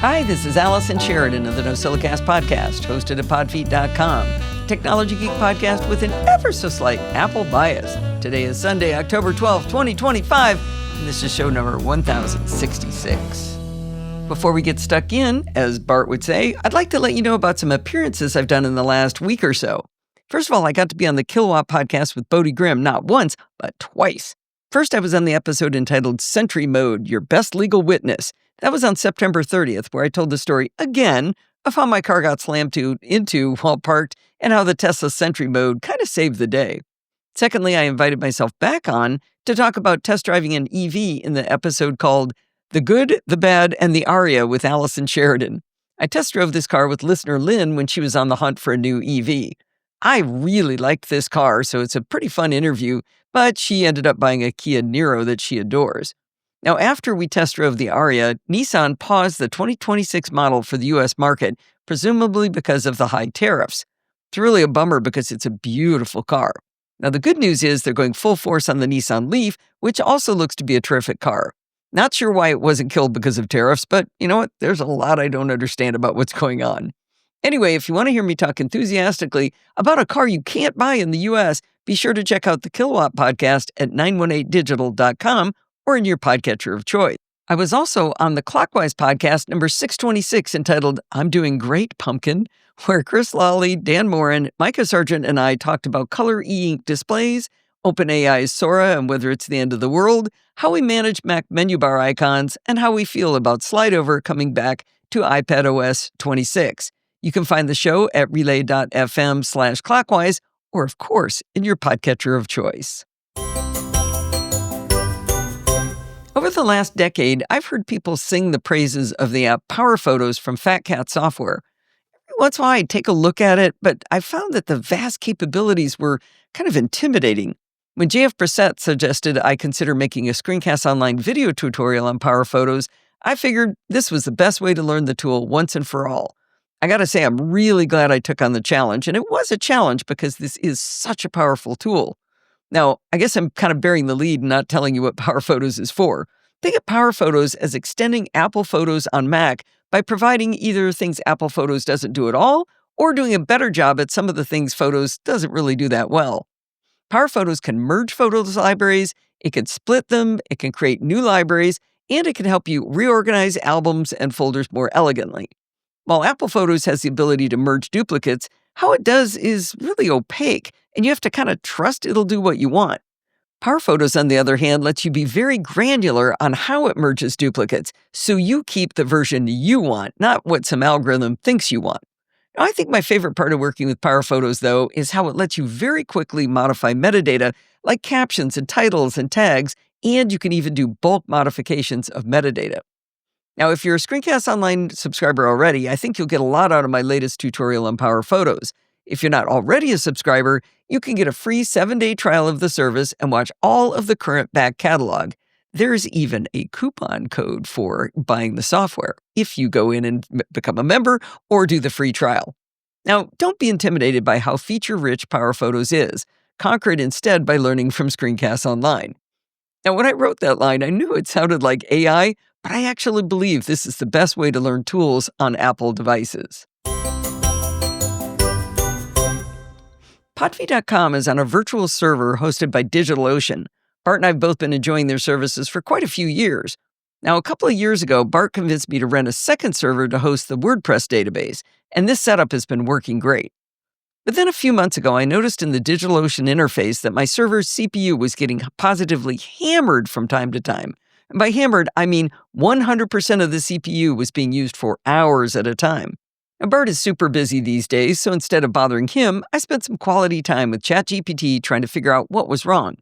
Hi, this is Allison Sheridan of the No Silicast podcast, hosted at podfeet.com, a technology geek podcast with an ever so slight Apple bias. Today is Sunday, October 12th, 2025, and this is show number 1066. Before we get stuck in, as Bart would say, I'd like to let you know about some appearances I've done in the last week or so. First of all, I got to be on the Kill Wap podcast with Bodie Grimm, not once, but twice. First, I was on the episode entitled Sentry Mode, Your Best Legal Witness. That was on September 30th, where I told the story again of how my car got slammed into while parked and how the Tesla Sentry Mode kind of saved the day. Secondly, I invited myself back on to talk about test driving an EV in the episode called The Good, the Bad, and the Aria with Allison Sheridan. I test drove this car with listener Lynn when she was on the hunt for a new EV. I really liked this car, so it's a pretty fun interview, but she ended up buying a Kia Niro that she adores. Now, after we test drove the Aria, Nissan paused the 2026 model for the U.S. market, presumably because of the high tariffs. It's really a bummer because it's a beautiful car. Now, the good news is they're going full force on the Nissan Leaf, which also looks to be a terrific car. Not sure why it wasn't killed because of tariffs, but you know what? There's a lot I don't understand about what's going on. Anyway, if you want to hear me talk enthusiastically about a car you can't buy in the U.S., be sure to check out the Kilowatt podcast at 918digital.com or in your podcatcher of choice. I was also on the Clockwise podcast number 626 entitled I'm Doing Great, Pumpkin, where Chris Lawley, Dan Morin, Micah Sargent, and I talked about color e-ink displays, OpenAI's Sora and whether it's the end of the world, how we manage Mac menu bar icons, and how we feel about SlideOver coming back to iPadOS 26. You can find the show at relay.fm/clockwise or, of course, in your podcatcher of choice. Over the last decade, I've heard people sing the praises of the app PowerPhotos from Fat Cat Software. Every once in a while, I'd take a look at it, but I found that the vast capabilities were kind of intimidating. When JF Brissett suggested I consider making a ScreenCastsONLINE video tutorial on PowerPhotos, I figured this was the best way to learn the tool once and for all. I gotta say, I'm really glad I took on the challenge, and it was a challenge because this is such a powerful tool. Now, I guess I'm kind of bearing the lead and not telling you what PowerPhotos is for. Think of PowerPhotos as extending Apple Photos on Mac by providing either things Apple Photos doesn't do at all or doing a better job at some of the things Photos doesn't really do that well. PowerPhotos can merge photos libraries, it can split them, it can create new libraries, and it can help you reorganize albums and folders more elegantly. While Apple Photos has the ability to merge duplicates, how it does is really opaque, and you have to kind of trust it'll do what you want. PowerPhotos, on the other hand, lets you be very granular on how it merges duplicates, so you keep the version you want, not what some algorithm thinks you want. Now, I think my favorite part of working with PowerPhotos, though, is how it lets you very quickly modify metadata, like captions and titles and tags, and you can even do bulk modifications of metadata. Now, if you're a ScreenCastsONLINE subscriber already, I think you'll get a lot out of my latest tutorial on PowerPhotos. If you're not already a subscriber, you can get a free 7-day trial of the service and watch all of the current back catalog. There's even a coupon code for buying the software if you go in and become a member or do the free trial. Now, don't be intimidated by how feature-rich PowerPhotos is. Conquer it instead by learning from ScreenCastsONLINE. Now, when I wrote that line, I knew it sounded like AI, but I actually believe this is the best way to learn tools on Apple devices. Podfeet.com is on a virtual server hosted by DigitalOcean. Bart and I have both been enjoying their services for quite a few years. Now, a couple of years ago, Bart convinced me to rent a second server to host the WordPress database, and this setup has been working great. But then a few months ago, I noticed in the DigitalOcean interface that my server's CPU was getting positively hammered from time to time. And by hammered, I mean 100% of the CPU was being used for hours at a time. Now, Bart is super busy these days, so instead of bothering him, I spent some quality time with ChatGPT trying to figure out what was wrong.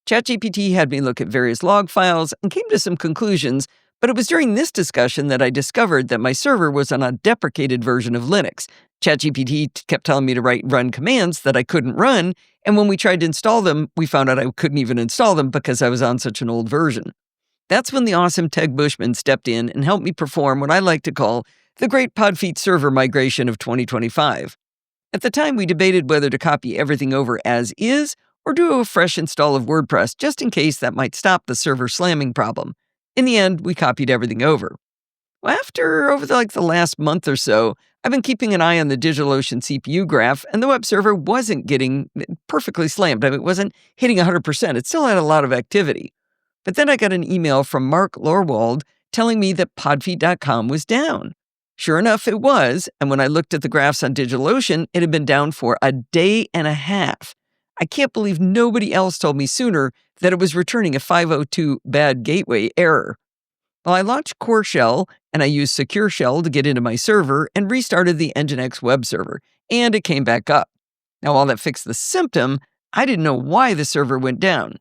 ChatGPT had me look at various log files and came to some conclusions, but it was during this discussion that I discovered that my server was on a deprecated version of Linux. ChatGPT kept telling me to run commands that I couldn't run, and when we tried to install them, we found out I couldn't even install them because I was on such an old version. That's when the awesome Ted Bushman stepped in and helped me perform what I like to call the Great Podfeet Server Migration of 2025. At the time, we debated whether to copy everything over as is or do a fresh install of WordPress just in case that might stop the server slamming problem. In the end, we copied everything over. Well, over the last month or so, I've been keeping an eye on the DigitalOcean CPU graph, and the web server wasn't getting perfectly slammed. I mean, it wasn't hitting 100%. It still had a lot of activity. But then I got an email from Mark Lorwald telling me that podfeet.com was down. Sure enough, it was, and when I looked at the graphs on DigitalOcean, it had been down for a day and a half. I can't believe nobody else told me sooner that it was returning a 502 bad gateway error. Well, I launched Core Shell, and I used Secure Shell to get into my server and restarted the Nginx web server, and it came back up. Now, while that fixed the symptom, I didn't know why the server went down.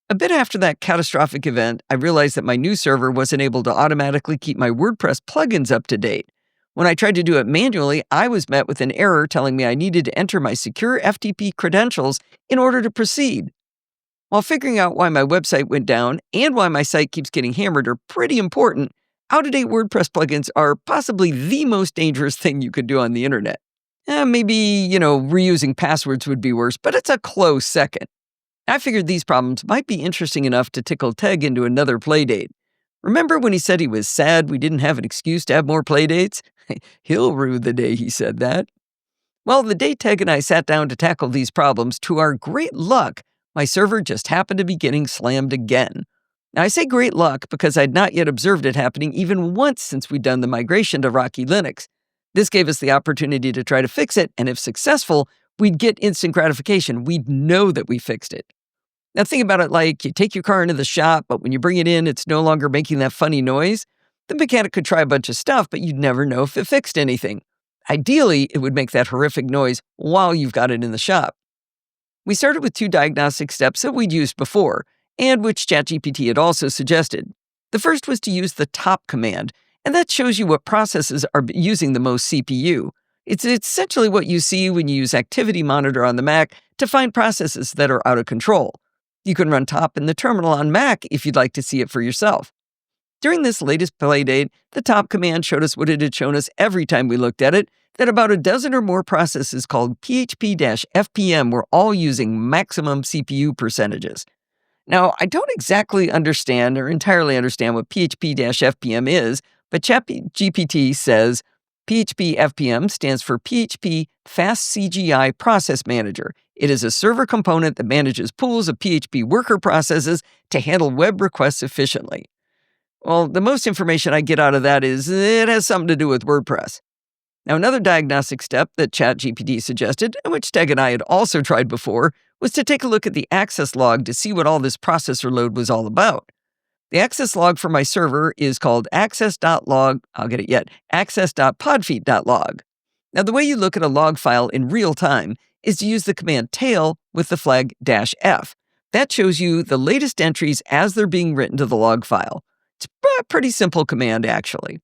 A bit after that catastrophic event, I realized that my new server wasn't able to automatically keep my WordPress plugins up to date. When I tried to do it manually, I was met with an error telling me I needed to enter my secure FTP credentials in order to proceed. While figuring out why my website went down and why my site keeps getting hammered are pretty important, out-of-date WordPress plugins are possibly the most dangerous thing you could do on the internet. Maybe, reusing passwords would be worse, but it's a close second. I figured these problems might be interesting enough to tickle Teg into another playdate. Remember when he said he was sad we didn't have an excuse to have more playdates? He'll rue the day he said that. Well, the day Teg and I sat down to tackle these problems, to our great luck, my server just happened to be getting slammed again. Now, I say great luck because I'd not yet observed it happening even once since we'd done the migration to Rocky Linux. This gave us the opportunity to try to fix it, and if successful, we'd get instant gratification. We'd know that we fixed it. Now, think about it like you take your car into the shop, but when you bring it in, it's no longer making that funny noise. The mechanic could try a bunch of stuff, but you'd never know if it fixed anything. Ideally, it would make that horrific noise while you've got it in the shop. We started with 2 diagnostic steps that we'd used before, and which ChatGPT had also suggested. The first was to use the top command, and that shows you what processes are using the most CPU. It's essentially what you see when you use Activity Monitor on the Mac to find processes that are out of control. You can run top in the terminal on Mac if you'd like to see it for yourself. During this latest playdate, the top command showed us what it had shown us every time we looked at it, that about a dozen or more processes called PHP-FPM were all using maximum CPU percentages. Now, I don't exactly understand or entirely understand what PHP-FPM is, but ChatGPT says PHP-FPM stands for PHP Fast CGI Process Manager. It is a server component that manages pools of PHP worker processes to handle web requests efficiently. Well, the most information I get out of that is it has something to do with WordPress. Now, another diagnostic step that ChatGPT suggested, and which Teg and I had also tried before, was to take a look at the access log to see what all this processor load was all about. The access log for my server is called access.log, access.podfeet.log. Now, the way you look at a log file in real time is to use the command tail with the flag -f. That shows you the latest entries as they're being written to the log file. It's a pretty simple command, actually.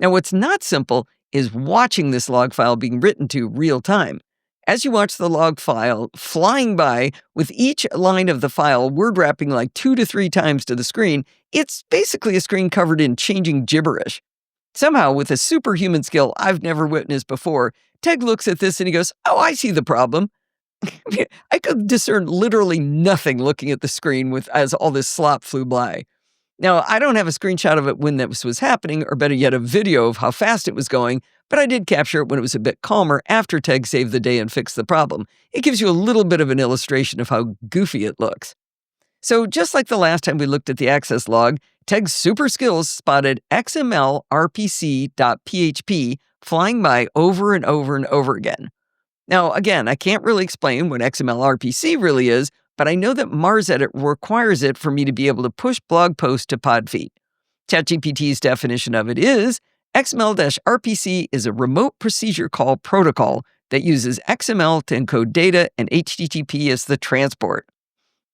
Now, what's not simple is watching this log file being written to real time. As you watch the log file flying by with each line of the file word wrapping like 2 to 3 times to the screen, it's basically a screen covered in changing gibberish. Somehow, with a superhuman skill I've never witnessed before, Teg looks at this and he goes, "Oh, I see the problem." I could discern literally nothing looking at the screen as all this slop flew by. Now, I don't have a screenshot of it when this was happening, or better yet, a video of how fast it was going, but I did capture it when it was a bit calmer after Teg saved the day and fixed the problem. It gives you a little bit of an illustration of how goofy it looks. So just like the last time we looked at the access log, Teg's super skills spotted XML-RPC.php flying by over and over and over again. Now, again, I can't really explain what XML-RPC really is, but I know that MarsEdit requires it for me to be able to push blog posts to Podfeet. ChatGPT's definition of it is XML-RPC is a remote procedure call protocol that uses XML to encode data and HTTP as the transport.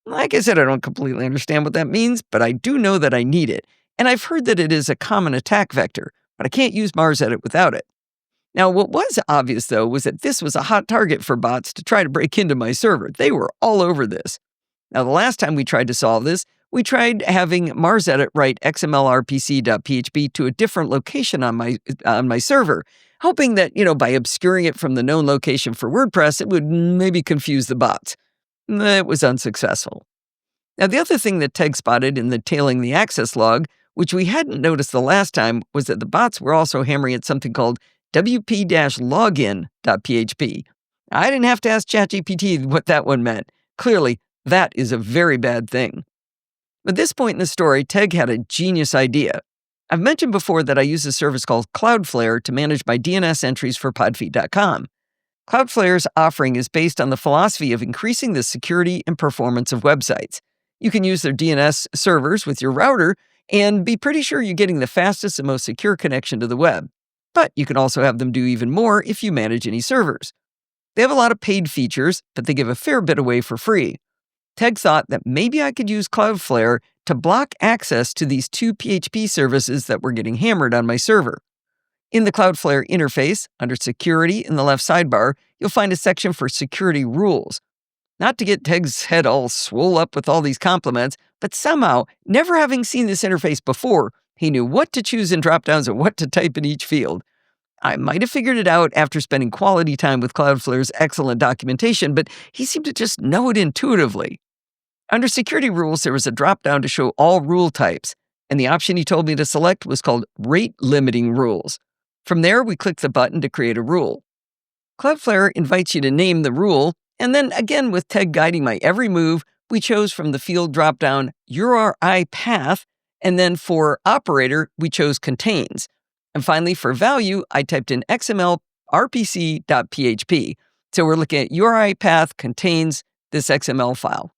Like I said, I don't completely understand what that means, but I do know that I need it, and I've heard that it is a common attack vector, but I can't use MarsEdit without it. Now, what was obvious, though, was that this was a hot target for bots to try to break into my server. They were all over this. Now, the last time we tried to solve this, we tried having MarsEdit write XML-RPC.php to a different location on my server, hoping that, by obscuring it from the known location for WordPress, it would maybe confuse the bots. It was unsuccessful. Now, the other thing that Teg spotted in the tailing the access log which we hadn't noticed the last time, was that the bots were also hammering at something called wp-login.php. I didn't have to ask ChatGPT what that one meant. Clearly, that is a very bad thing. At this point in the story, Teg had a genius idea. I've mentioned before that I use a service called Cloudflare to manage my DNS entries for podfeet.com. Cloudflare's offering is based on the philosophy of increasing the security and performance of websites. You can use their DNS servers with your router and be pretty sure you're getting the fastest and most secure connection to the web. But you can also have them do even more if you manage any servers. They have a lot of paid features, but they give a fair bit away for free. Teg thought that maybe I could use Cloudflare to block access to these two PHP services that were getting hammered on my server. In the Cloudflare interface, under Security in the left sidebar, you'll find a section for security rules. Not to get Teg's head all swole up with all these compliments, but somehow, never having seen this interface before, he knew what to choose in dropdowns and what to type in each field. I might have figured it out after spending quality time with Cloudflare's excellent documentation, but he seemed to just know it intuitively. Under security rules, there was a dropdown to show all rule types, and the option he told me to select was called rate limiting rules. From there, we click the button to create a rule. Cloudflare invites you to name the rule, and then again with Teg guiding my every move, we chose from the field dropdown URI path, and then for operator, we chose contains. And finally, for value, I typed in XML rpc.php. So we're looking at URI path contains this XML file.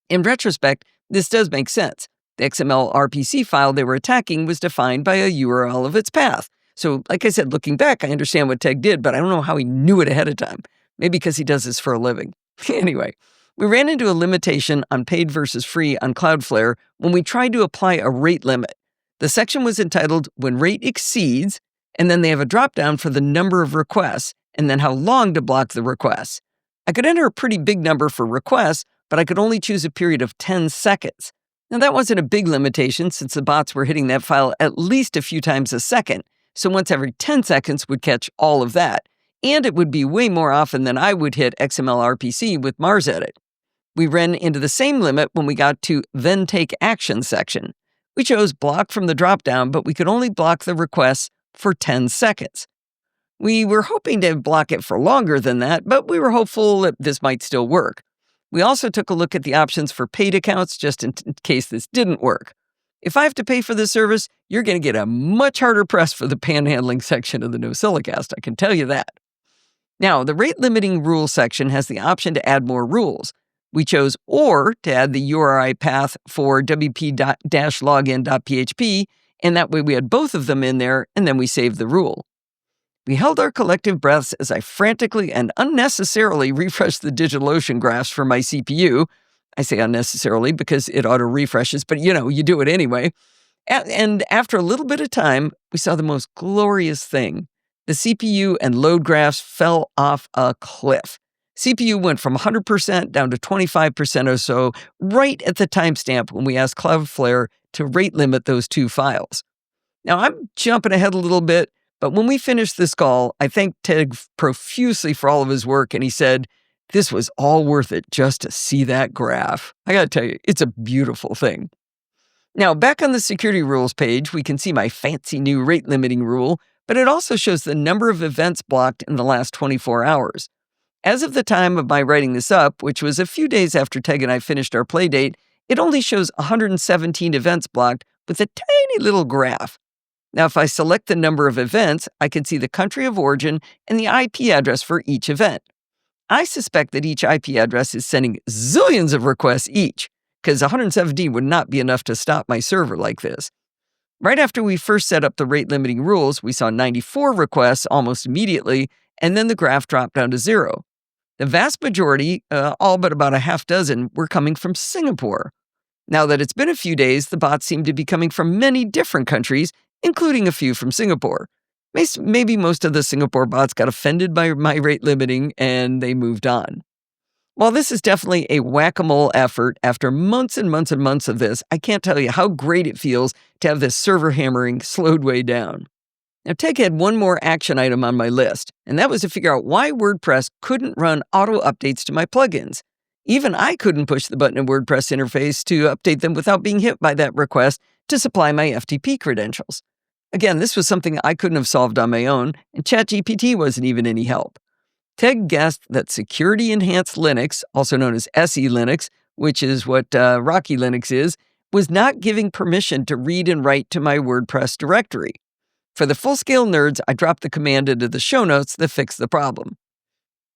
In retrospect, this does make sense. The XML RPC file they were attacking was defined by a URL of its path. So, like I said, looking back, I understand what Teg did, but I don't know how he knew it ahead of time. Maybe because he does this for a living. Anyway, we ran into a limitation on paid versus free on Cloudflare when we tried to apply a rate limit. The section was entitled When Rate Exceeds, and then they have a dropdown for the number of requests, and then how long to block the requests. I could enter a pretty big number for requests, but I could only choose a period of 10 seconds. Now, that wasn't a big limitation since the bots were hitting that file at least a few times a second, so once every 10 seconds would catch all of that, and it would be way more often than I would hit XML RPC with Mars Edit. We ran into the same limit when we got to Then Take Action section. We chose block from the dropdown, but we could only block the requests for 10 seconds. We were hoping to block it for longer than that, but we were hopeful that this might still work. We also took a look at the options for paid accounts just in case this didn't work. If I have to pay for this service, you're going to get a much harder press for the panhandling section of the No Silicast, I can tell you that. Now, the rate limiting rule section has the option to add more rules. We chose OR to add the URI path for wp-login.php, and that way we had both of them in there, and then we saved the rule. We held our collective breaths as I frantically and unnecessarily refreshed the DigitalOcean graphs for my CPU. I say unnecessarily because it auto-refreshes, but you do it anyway. And after a little bit of time, we saw the most glorious thing. The CPU and load graphs fell off a cliff. CPU went from 100% down to 25% or so, right at the timestamp when we asked Cloudflare to rate limit those two files. Now, I'm jumping ahead a little bit, but when we finished this call, I thanked Teg profusely for all of his work, and he said, this was all worth it just to see that graph. I gotta tell you, it's a beautiful thing. Now, back on the security rules page, we can see my fancy new rate limiting rule, but it also shows the number of events blocked in the last 24 hours. As of the time of my writing this up, which was a few days after Teg and I finished our playdate, it only shows 117 events blocked with a tiny little graph. Now, if I select the number of events, I can see the country of origin and the IP address for each event. I suspect that each IP address is sending zillions of requests each, because 117 would not be enough to stop my server like this. Right after we first set up the rate limiting rules, we saw 94 requests almost immediately, and then the graph dropped down to 0. The vast majority, all but about a half dozen, were coming from Singapore. Now that it's been a few days, the bots seem to be coming from many different countries, including a few from Singapore. Maybe most of the Singapore bots got offended by my rate limiting and they moved on. While this is definitely a whack-a-mole effort, after months and months and months of this, I can't tell you how great it feels to have this server hammering slowed way down. Now, Teg had one more action item on my list, and that was to figure out why WordPress couldn't run auto updates to my plugins. Even I couldn't push the button in WordPress interface to update them without being hit by that request to supply my FTP credentials. Again, this was something I couldn't have solved on my own, and ChatGPT wasn't even any help. Ted guessed that security-enhanced Linux, also known as SE Linux, which is what Rocky Linux is, was not giving permission to read and write to my WordPress directory. For the full-scale nerds, I dropped the command into the show notes that fixed the problem.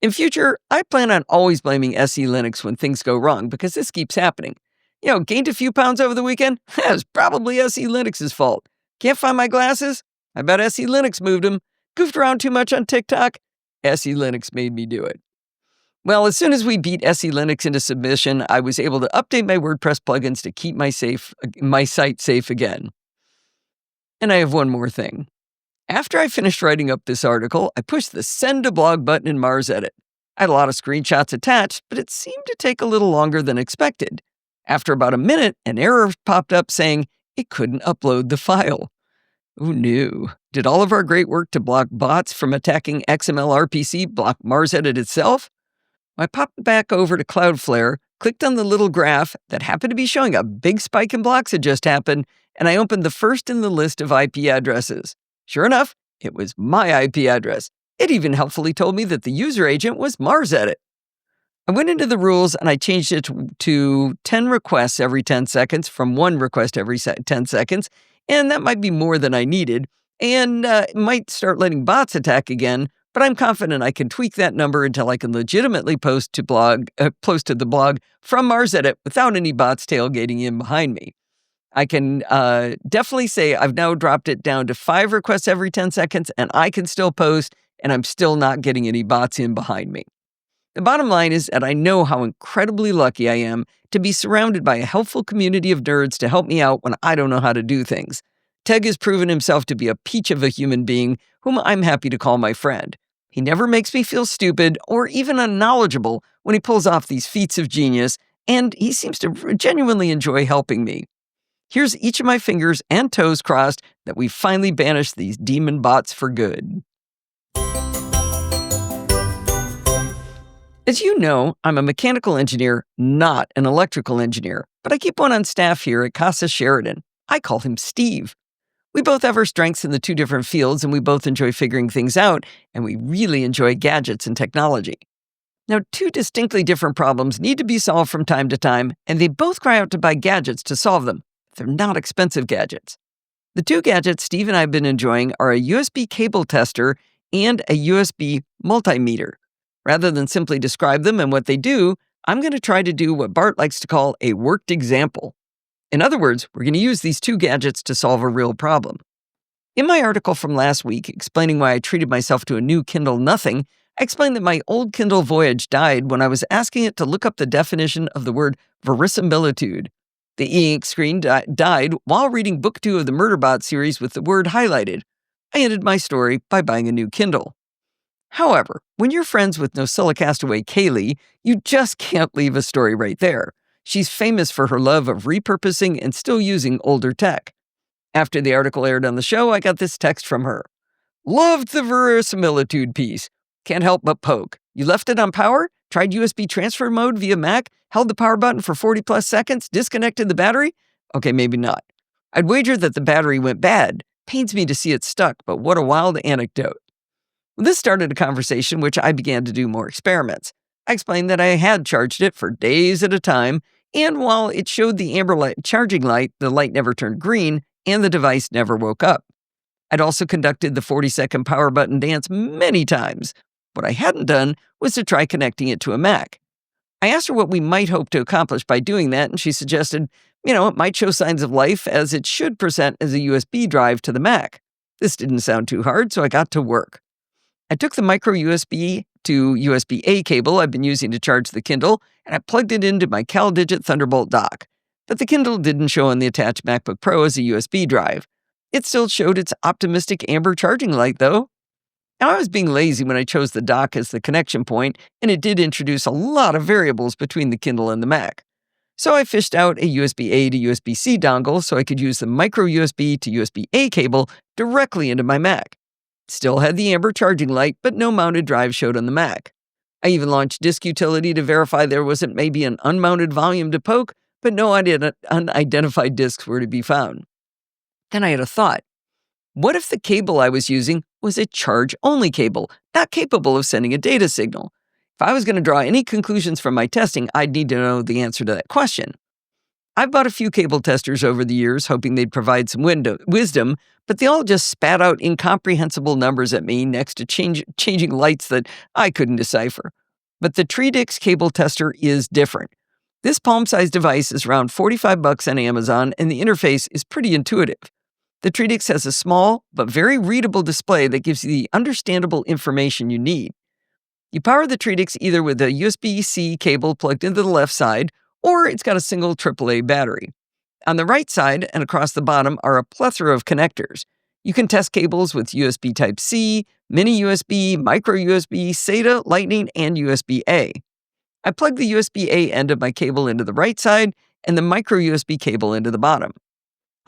In future, I plan on always blaming SE Linux when things go wrong because this keeps happening. Gained a few pounds over the weekend? That's probably SE Linux's fault. Can't find my glasses? I bet SE Linux moved them. Goofed around too much on TikTok? SE Linux made me do it. Well, as soon as we beat SE Linux into submission, I was able to update my WordPress plugins to keep my site safe again. And I have one more thing. After I finished writing up this article, I pushed the Send to Blog button in Mars Edit. I had a lot of screenshots attached, but it seemed to take a little longer than expected. After about a minute, an error popped up saying it couldn't upload the file. Oh no. Did all of our great work to block bots from attacking XML-RPC block Mars Edit itself? I popped back over to Cloudflare, clicked on the little graph that happened to be showing a big spike in blocks had just happened, and I opened the first in the list of IP addresses. Sure enough, it was my IP address. It even helpfully told me that the user agent was Mars Edit. I went into the rules and I changed it to 10 requests every 10 seconds from 1 request every 10 seconds, and that might be more than I needed, and it might start letting bots attack again, but I'm confident I can tweak that number until I can legitimately post to the blog from Mars Edit without any bots tailgating in behind me. I can definitely say I've now dropped it down to 5 requests every 10 seconds, and I can still post, and I'm still not getting any bots in behind me. The bottom line is that I know how incredibly lucky I am to be surrounded by a helpful community of nerds to help me out when I don't know how to do things. Teg has proven himself to be a peach of a human being whom I'm happy to call my friend. He never makes me feel stupid or even unknowledgeable when he pulls off these feats of genius, and he seems to genuinely enjoy helping me. Here's each of my fingers and toes crossed that we finally banished these demon bots for good. As you know, I'm a mechanical engineer, not an electrical engineer, but I keep one on staff here at Casa Sheridan. I call him Steve. We both have our strengths in the 2 different fields, and we both enjoy figuring things out, and we really enjoy gadgets and technology. Now, 2 distinctly different problems need to be solved from time to time, and they both cry out to buy gadgets to solve them. They're not expensive gadgets. The 2 gadgets Steve and I have been enjoying are a USB cable tester and a USB multimeter. Rather than simply describe them and what they do, I'm going to try to do what Bart likes to call a worked example. In other words, we're going to use these 2 gadgets to solve a real problem. In my article from last week, explaining why I treated myself to a new Kindle Nothing, I explained that my old Kindle Voyage died when I was asking it to look up the definition of the word verisimilitude. The e-ink screen died while reading book 2 of the Murderbot series with the word highlighted. I ended my story by buying a new Kindle. However, when you're friends with No Silicast Kaylee, you just can't leave a story right there. She's famous for her love of repurposing and still using older tech. After the article aired on the show, I got this text from her. Loved the verisimilitude piece. Can't help but poke. You left it on power? Tried USB transfer mode via Mac? Held the power button for 40 plus seconds? Disconnected the battery? Okay, maybe not. I'd wager that the battery went bad. Pains me to see it stuck, but what a wild anecdote. This started a conversation which I began to do more experiments. I explained that I had charged it for days at a time, and while it showed the amber light charging light, the light never turned green, and the device never woke up. I'd also conducted the 40-second power button dance many times. What I hadn't done was to try connecting it to a Mac. I asked her what we might hope to accomplish by doing that, and she suggested, it might show signs of life as it should present as a USB drive to the Mac. This didn't sound too hard, so I got to work. I took the micro USB to USB-A cable I've been using to charge the Kindle, and I plugged it into my CalDigit Thunderbolt dock. But the Kindle didn't show on the attached MacBook Pro as a USB drive. It still showed its optimistic amber charging light, though. Now, I was being lazy when I chose the dock as the connection point, and it did introduce a lot of variables between the Kindle and the Mac. So I fished out a USB-A to USB-C dongle so I could use the micro USB to USB-A cable directly into my Mac. Still had the amber charging light, but no mounted drive showed on the Mac. I even launched Disk Utility to verify there wasn't maybe an unmounted volume to poke, but no unidentified disks were to be found. Then I had a thought. What if the cable I was using was a charge-only cable, not capable of sending a data signal? If I was going to draw any conclusions from my testing, I'd need to know the answer to that question. I've bought a few cable testers over the years, hoping they'd provide some wisdom, but they all just spat out incomprehensible numbers at me next to changing lights that I couldn't decipher. But the Tridix cable tester is different. This palm-sized device is around $45 on Amazon, and the interface is pretty intuitive. The Tridix has a small but very readable display that gives you the understandable information you need. You power the Tridix either with a USB-C cable plugged into the left side, or it's got a single AAA battery. On the right side and across the bottom are a plethora of connectors. You can test cables with USB Type-C, mini USB, micro USB, SATA, Lightning, and USB-A. I plug the USB-A end of my cable into the right side and the micro USB cable into the bottom.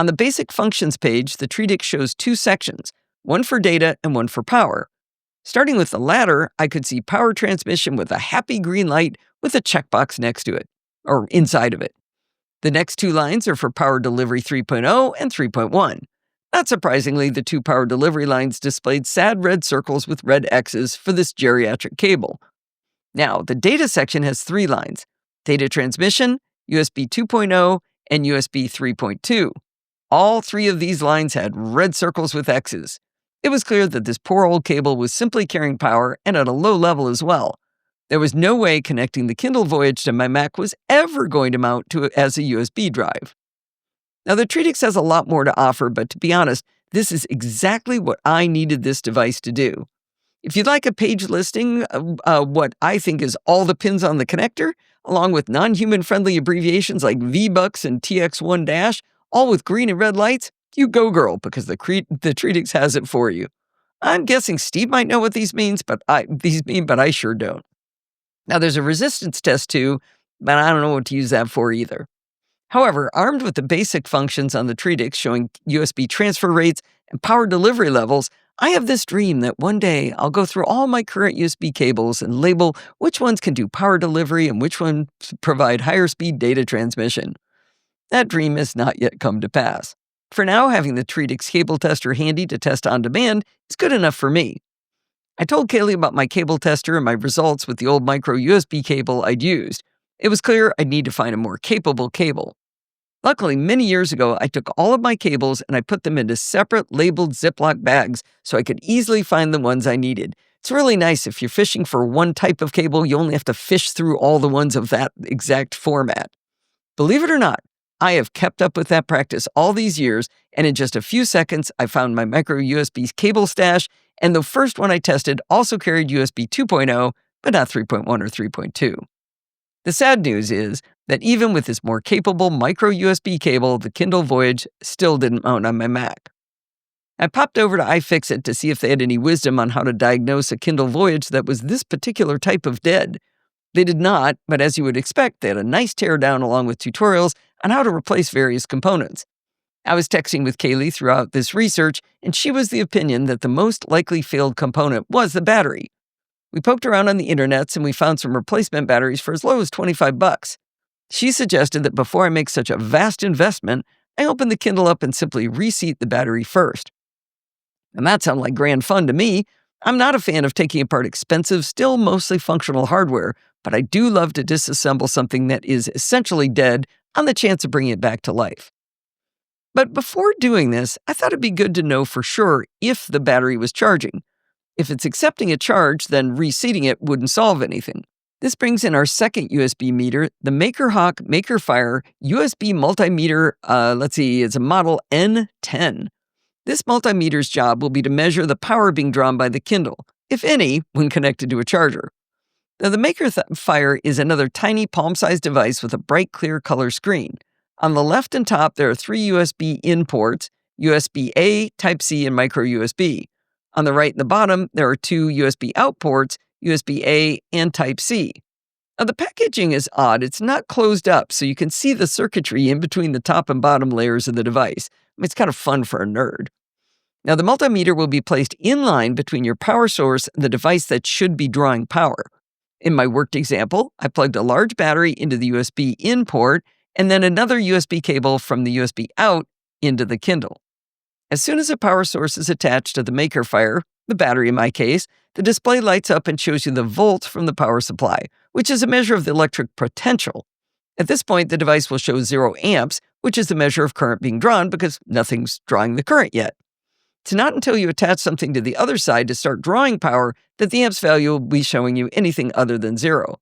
On the basic functions page, the Tridix shows two sections, one for data and one for power. Starting with the latter, I could see power transmission with a happy green light with a checkbox next to it, or inside of it. The next two lines are for power delivery 3.0 and 3.1. Not surprisingly, the two power delivery lines displayed sad red circles with red X's for this geriatric cable. Now, the data section has three lines: data transmission, USB 2.0, and USB 3.2. All three of these lines had red circles with X's. It was clear that this poor old cable was simply carrying power and at a low level as well. There was no way connecting the Kindle Voyage to my Mac was ever going to mount to it as a USB drive. Now, the Tridix has a lot more to offer, but to be honest, this is exactly what I needed this device to do. If you'd like a page listing of what I think is all the pins on the connector, along with non-human friendly abbreviations like VBUX and TX1-, all with green and red lights, you go girl, because the Tridix has it for you. I'm guessing Steve might know what these mean, but I sure don't. Now, there's a resistance test too, but I don't know what to use that for either. However, armed with the basic functions on the Tridix showing USB transfer rates and power delivery levels, I have this dream that one day I'll go through all my current USB cables and label which ones can do power delivery and which ones provide higher speed data transmission. That dream has not yet come to pass. For now, having the Tridix cable tester handy to test on demand is good enough for me. I told Kaylee about my cable tester and my results with the old micro USB cable I'd used. It was clear I'd need to find a more capable cable. Luckily, many years ago, I took all of my cables and I put them into separate labeled Ziploc bags so I could easily find the ones I needed. It's really nice if you're fishing for one type of cable, you only have to fish through all the ones of that exact format. Believe it or not, I have kept up with that practice all these years, and in just a few seconds, I found my micro USB cable stash, and the first one I tested also carried USB 2.0, but not 3.1 or 3.2. The sad news is that even with this more capable micro USB cable, the Kindle Voyage still didn't mount on my Mac. I popped over to iFixit to see if they had any wisdom on how to diagnose a Kindle Voyage that was this particular type of dead. They did not, but as you would expect, they had a nice teardown along with tutorials on how to replace various components. I was texting with Kaylee throughout this research, and she was the opinion that the most likely failed component was the battery. We poked around on the internets and we found some replacement batteries for as low as $25. She suggested that before I make such a vast investment, I open the Kindle up and simply reseat the battery first. And that sounded like grand fun to me. I'm not a fan of taking apart expensive, still mostly functional hardware, but I do love to disassemble something that is essentially dead on the chance of bringing it back to life. But before doing this, I thought it'd be good to know for sure if the battery was charging. If it's accepting a charge, then reseating it wouldn't solve anything. This brings in our second USB meter, the MakerHawk MakerFire USB multimeter. It's a model N10. This multimeter's job will be to measure the power being drawn by the Kindle, if any, when connected to a charger. Now, the MakerFire is another tiny palm-sized device with a bright, clear color screen. On the left and top, there are three USB in ports, USB-A, Type-C, and micro USB. On the right and the bottom, there are two USB out ports, USB-A and Type-C. Now, the packaging is odd. It's not closed up, so you can see the circuitry in between the top and bottom layers of the device. It's kind of fun for a nerd. Now, the multimeter will be placed in line between your power source and the device that should be drawing power. In my worked example, I plugged a large battery into the USB in port and then another USB cable from the USB out into the Kindle. As soon as a power source is attached to the maker fire, the battery in my case, the display lights up and shows you the volts from the power supply, which is a measure of the electric potential. At this point, the device will show 0 amps, which is the measure of current being drawn because nothing's drawing the current yet. It's not until you attach something to the other side to start drawing power that the amps value will be showing you anything other than 0.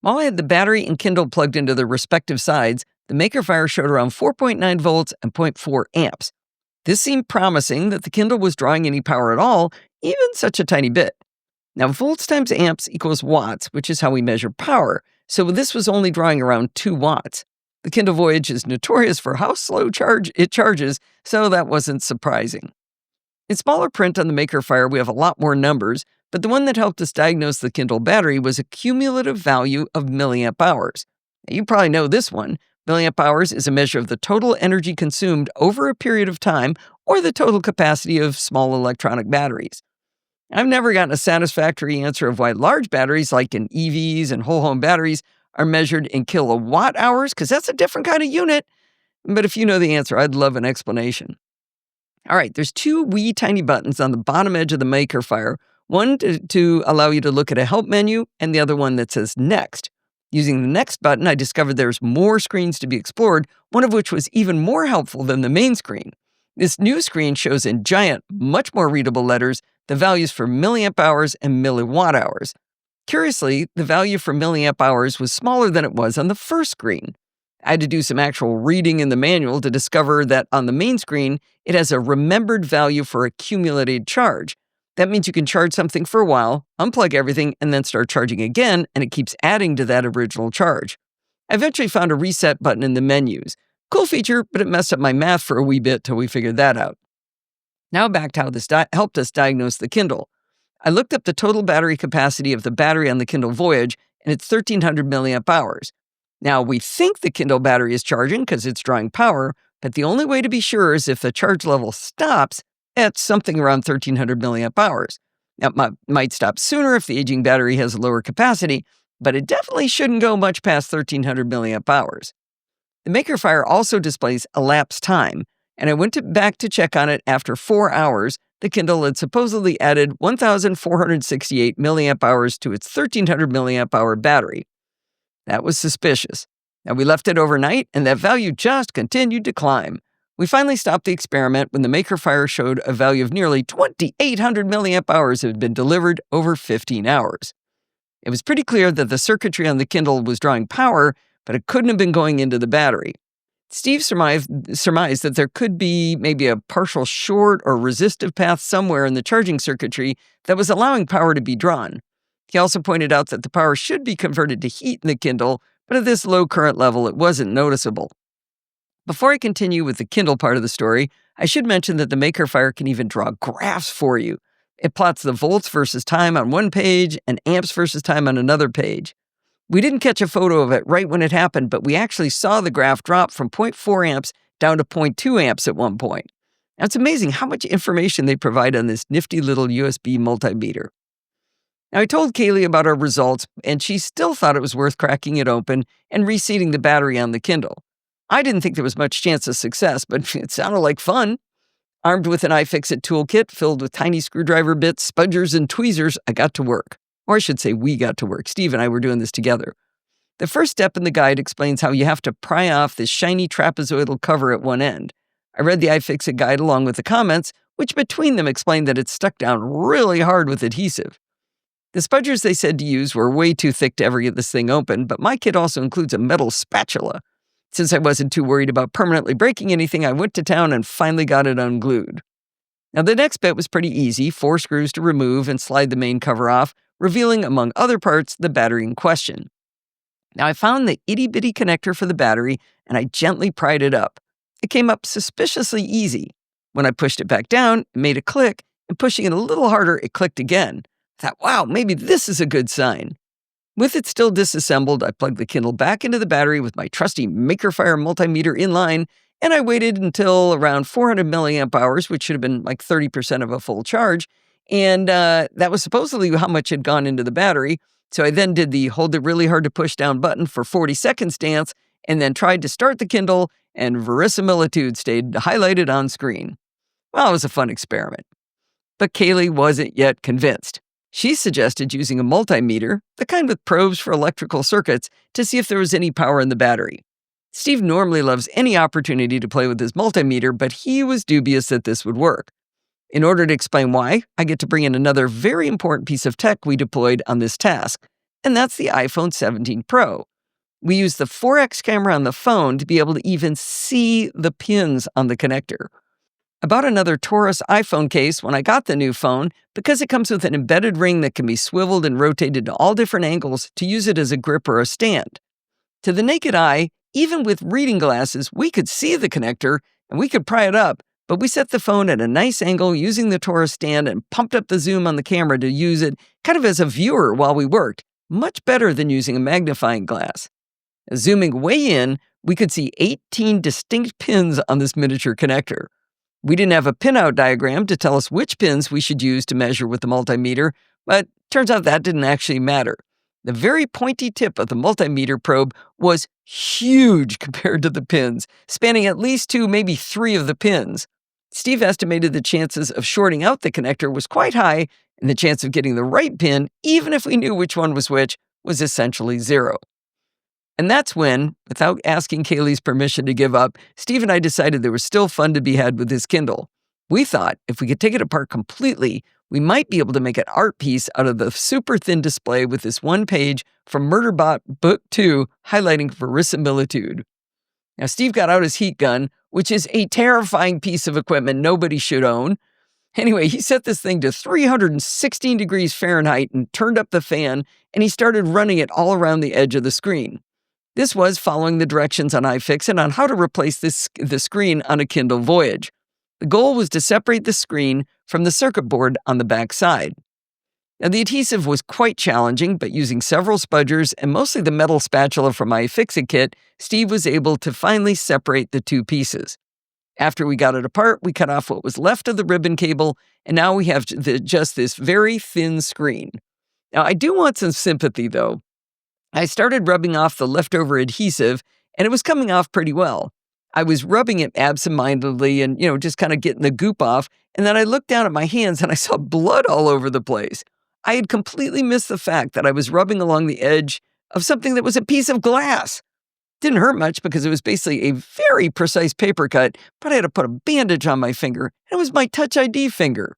While I had the battery and Kindle plugged into their respective sides, the maker fire showed around 4.9 volts and 0.4 amps. This seemed promising that the Kindle was drawing any power at all, even such a tiny bit. Now, volts times amps equals watts, which is how we measure power, so this was only drawing around 2 watts. The Kindle Voyage is notorious for how slow it charges, so that wasn't surprising. In smaller print on the maker fire, we have a lot more numbers, but the one that helped us diagnose the Kindle battery was a cumulative value of milliamp hours. Now, you probably know this one. Milliamp hours is a measure of the total energy consumed over a period of time or the total capacity of small electronic batteries. I've never gotten a satisfactory answer of why large batteries, like in EVs and whole home batteries, are measured in kilowatt hours, because that's a different kind of unit. But if you know the answer, I'd love an explanation. All right, there's 2 wee tiny buttons on the bottom edge of the maker fire, one to allow you to look at a help menu and the other one that says Next. Using the Next button, I discovered there's more screens to be explored, one of which was even more helpful than the main screen. This new screen shows in giant, much more readable letters the values for milliamp hours and milliwatt hours. Curiously, the value for milliamp hours was smaller than it was on the first screen. I had to do some actual reading in the manual to discover that on the main screen, it has a remembered value for accumulated charge. That means you can charge something for a while, unplug everything, and then start charging again, and it keeps adding to that original charge. I eventually found a reset button in the menus. Cool feature, but it messed up my math for a wee bit till we figured that out. Now back to how this helped us diagnose the Kindle. I looked up the total battery capacity of the battery on the Kindle Voyage, and it's 1,300 milliamp hours. Now, we think the Kindle battery is charging because it's drawing power, but the only way to be sure is if the charge level stops at something around 1,300 milliamp hours. Now, it might stop sooner if the aging battery has a lower capacity, but it definitely shouldn't go much past 1,300 milliamp hours. The maker fire also displays elapsed time, and I went back to check on it after 4 hours. The Kindle had supposedly added 1,468 milliamp hours to its 1,300 milliamp hour battery. That was suspicious. Now, we left it overnight, and that value just continued to climb. We finally stopped the experiment when the maker fire showed a value of nearly 2,800 milliamp hours had been delivered over 15 hours. It was pretty clear that the circuitry on the Kindle was drawing power, but it couldn't have been going into the battery. Steve surmised that there could be maybe a partial short or resistive path somewhere in the charging circuitry that was allowing power to be drawn. He also pointed out that the power should be converted to heat in the Kindle, but at this low current level, it wasn't noticeable. Before I continue with the Kindle part of the story, I should mention that the maker fire can even draw graphs for you. It plots the volts versus time on one page and amps versus time on another page. We didn't catch a photo of it right when it happened, but we actually saw the graph drop from 0.4 amps down to 0.2 amps at one point. Now, it's amazing how much information they provide on this nifty little USB multimeter. Now, I told Kaylee about our results, and she still thought it was worth cracking it open and reseating the battery on the Kindle. I didn't think there was much chance of success, but it sounded like fun. Armed with an iFixit toolkit filled with tiny screwdriver bits, spudgers, and tweezers, I got to work. Or I should say we got to work. Steve and I were doing this together. The first step in the guide explains how you have to pry off this shiny trapezoidal cover at one end. I read the iFixit guide along with the comments, which between them explained that it's stuck down really hard with adhesive. The spudgers they said to use were way too thick to ever get this thing open, but my kit also includes a metal spatula. Since I wasn't too worried about permanently breaking anything, I went to town and finally got it unglued. Now, the next bit was pretty easy, 4 screws to remove and slide the main cover off, revealing, among other parts, the battery in question. Now, I found the itty-bitty connector for the battery, and I gently pried it up. It came up suspiciously easy. When I pushed it back down, it made a click, and pushing it a little harder, it clicked again. I thought, wow, maybe this is a good sign. With it still disassembled, I plugged the Kindle back into the battery with my trusty MakerFire multimeter in line, and I waited until around 400 milliamp hours, which should have been like 30% of a full charge, and that was supposedly how much had gone into the battery. So I then did the hold it really hard to push down button for 40 seconds dance, and then tried to start the Kindle, and verisimilitude stayed highlighted on screen. Well, it was a fun experiment. But Kaylee wasn't yet convinced. She suggested using a multimeter, the kind with probes for electrical circuits, to see if there was any power in the battery. Steve normally loves any opportunity to play with his multimeter, but he was dubious that this would work. In order to explain why, I get to bring in another very important piece of tech we deployed on this task, and that's the iPhone 17 Pro. We used the 4X camera on the phone to be able to even see the pins on the connector. I bought another Taurus iPhone case when I got the new phone because it comes with an embedded ring that can be swiveled and rotated to all different angles to use it as a grip or a stand. To the naked eye, even with reading glasses, we could see the connector and we could pry it up, but we set the phone at a nice angle using the Taurus stand and pumped up the zoom on the camera to use it kind of as a viewer while we worked, much better than using a magnifying glass. Zooming way in, we could see 18 distinct pins on this miniature connector. We didn't have a pinout diagram to tell us which pins we should use to measure with the multimeter, but turns out that didn't actually matter. The very pointy tip of the multimeter probe was huge compared to the pins, spanning at least 2, maybe 3 of the pins. Steve estimated the chances of shorting out the connector was quite high, and the chance of getting the right pin, even if we knew which one was which, was essentially 0. And that's when, without asking Kaylee's permission to give up, Steve and I decided there was still fun to be had with his Kindle. We thought if we could take it apart completely, we might be able to make an art piece out of the super thin display with this one page from Murderbot Book 2 highlighting verisimilitude. Now, Steve got out his heat gun, which is a terrifying piece of equipment nobody should own. Anyway, he set this thing to 316 degrees Fahrenheit and turned up the fan, and he started running it all around the edge of the screen. This was following the directions on iFixit on how to replace the screen on a Kindle Voyage. The goal was to separate the screen from the circuit board on the back side. Now, the adhesive was quite challenging, but using several spudgers and mostly the metal spatula from my iFixit kit, Steve was able to finally separate the two pieces. After we got it apart, we cut off what was left of the ribbon cable, and now we have just this very thin screen. Now, I do want some sympathy, though. I started rubbing off the leftover adhesive, and it was coming off pretty well. I was rubbing it absentmindedly and, just kind of getting the goop off, and then I looked down at my hands and I saw blood all over the place. I had completely missed the fact that I was rubbing along the edge of something that was a piece of glass. Didn't hurt much because it was basically a very precise paper cut, but I had to put a bandage on my finger, and it was my Touch ID finger.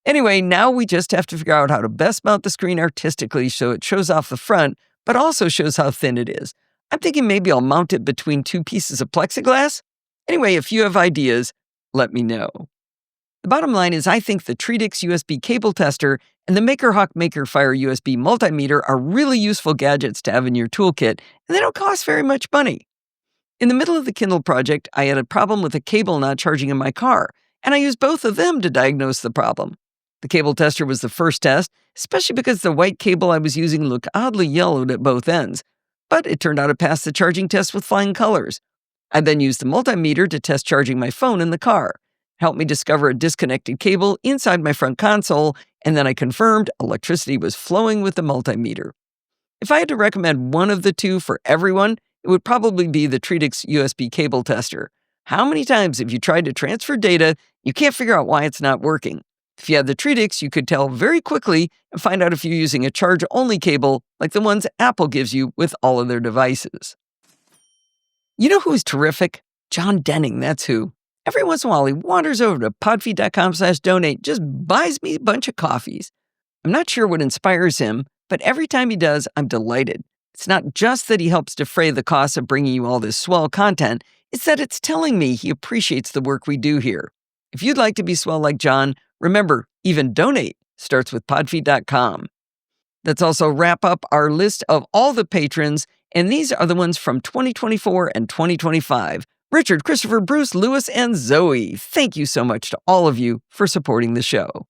Anyway, now we just have to figure out how to best mount the screen artistically so it shows off the front, but also shows how thin it is. I'm thinking maybe I'll mount it between 2 pieces of plexiglass. Anyway, if you have ideas, let me know. The bottom line is I think the Treedix USB cable tester and the MakerHawk MakerFire USB multimeter are really useful gadgets to have in your toolkit, and they don't cost very much money. In the middle of the Kindle project, I had a problem with a cable not charging in my car, and I used both of them to diagnose the problem. The cable tester was the first test, especially because the white cable I was using looked oddly yellowed at both ends, but it turned out it passed the charging test with flying colors. I then used the multimeter to test charging my phone in the car. It helped me discover a disconnected cable inside my front console, and then I confirmed electricity was flowing with the multimeter. If I had to recommend one of the two for everyone, it would probably be the Treedix USB cable tester. How many times have you tried to transfer data, you can't figure out why it's not working? If you had the Treedix, you could tell very quickly and find out if you're using a charge-only cable like the ones Apple gives you with all of their devices. You know who is terrific? John Denning, that's who. Every once in a while, he wanders over to podfeed.com/donate, just buys me a bunch of coffees. I'm not sure what inspires him, but every time he does, I'm delighted. It's not just that he helps defray the cost of bringing you all this swell content, it's that it's telling me he appreciates the work we do here. If you'd like to be swell like John, remember, even donate starts with podfeed.com. Let's also wrap up our list of all the patrons, and these are the ones from 2024 and 2025. Richard, Christopher, Bruce, Lewis, and Zoe. Thank you so much to all of you for supporting the show.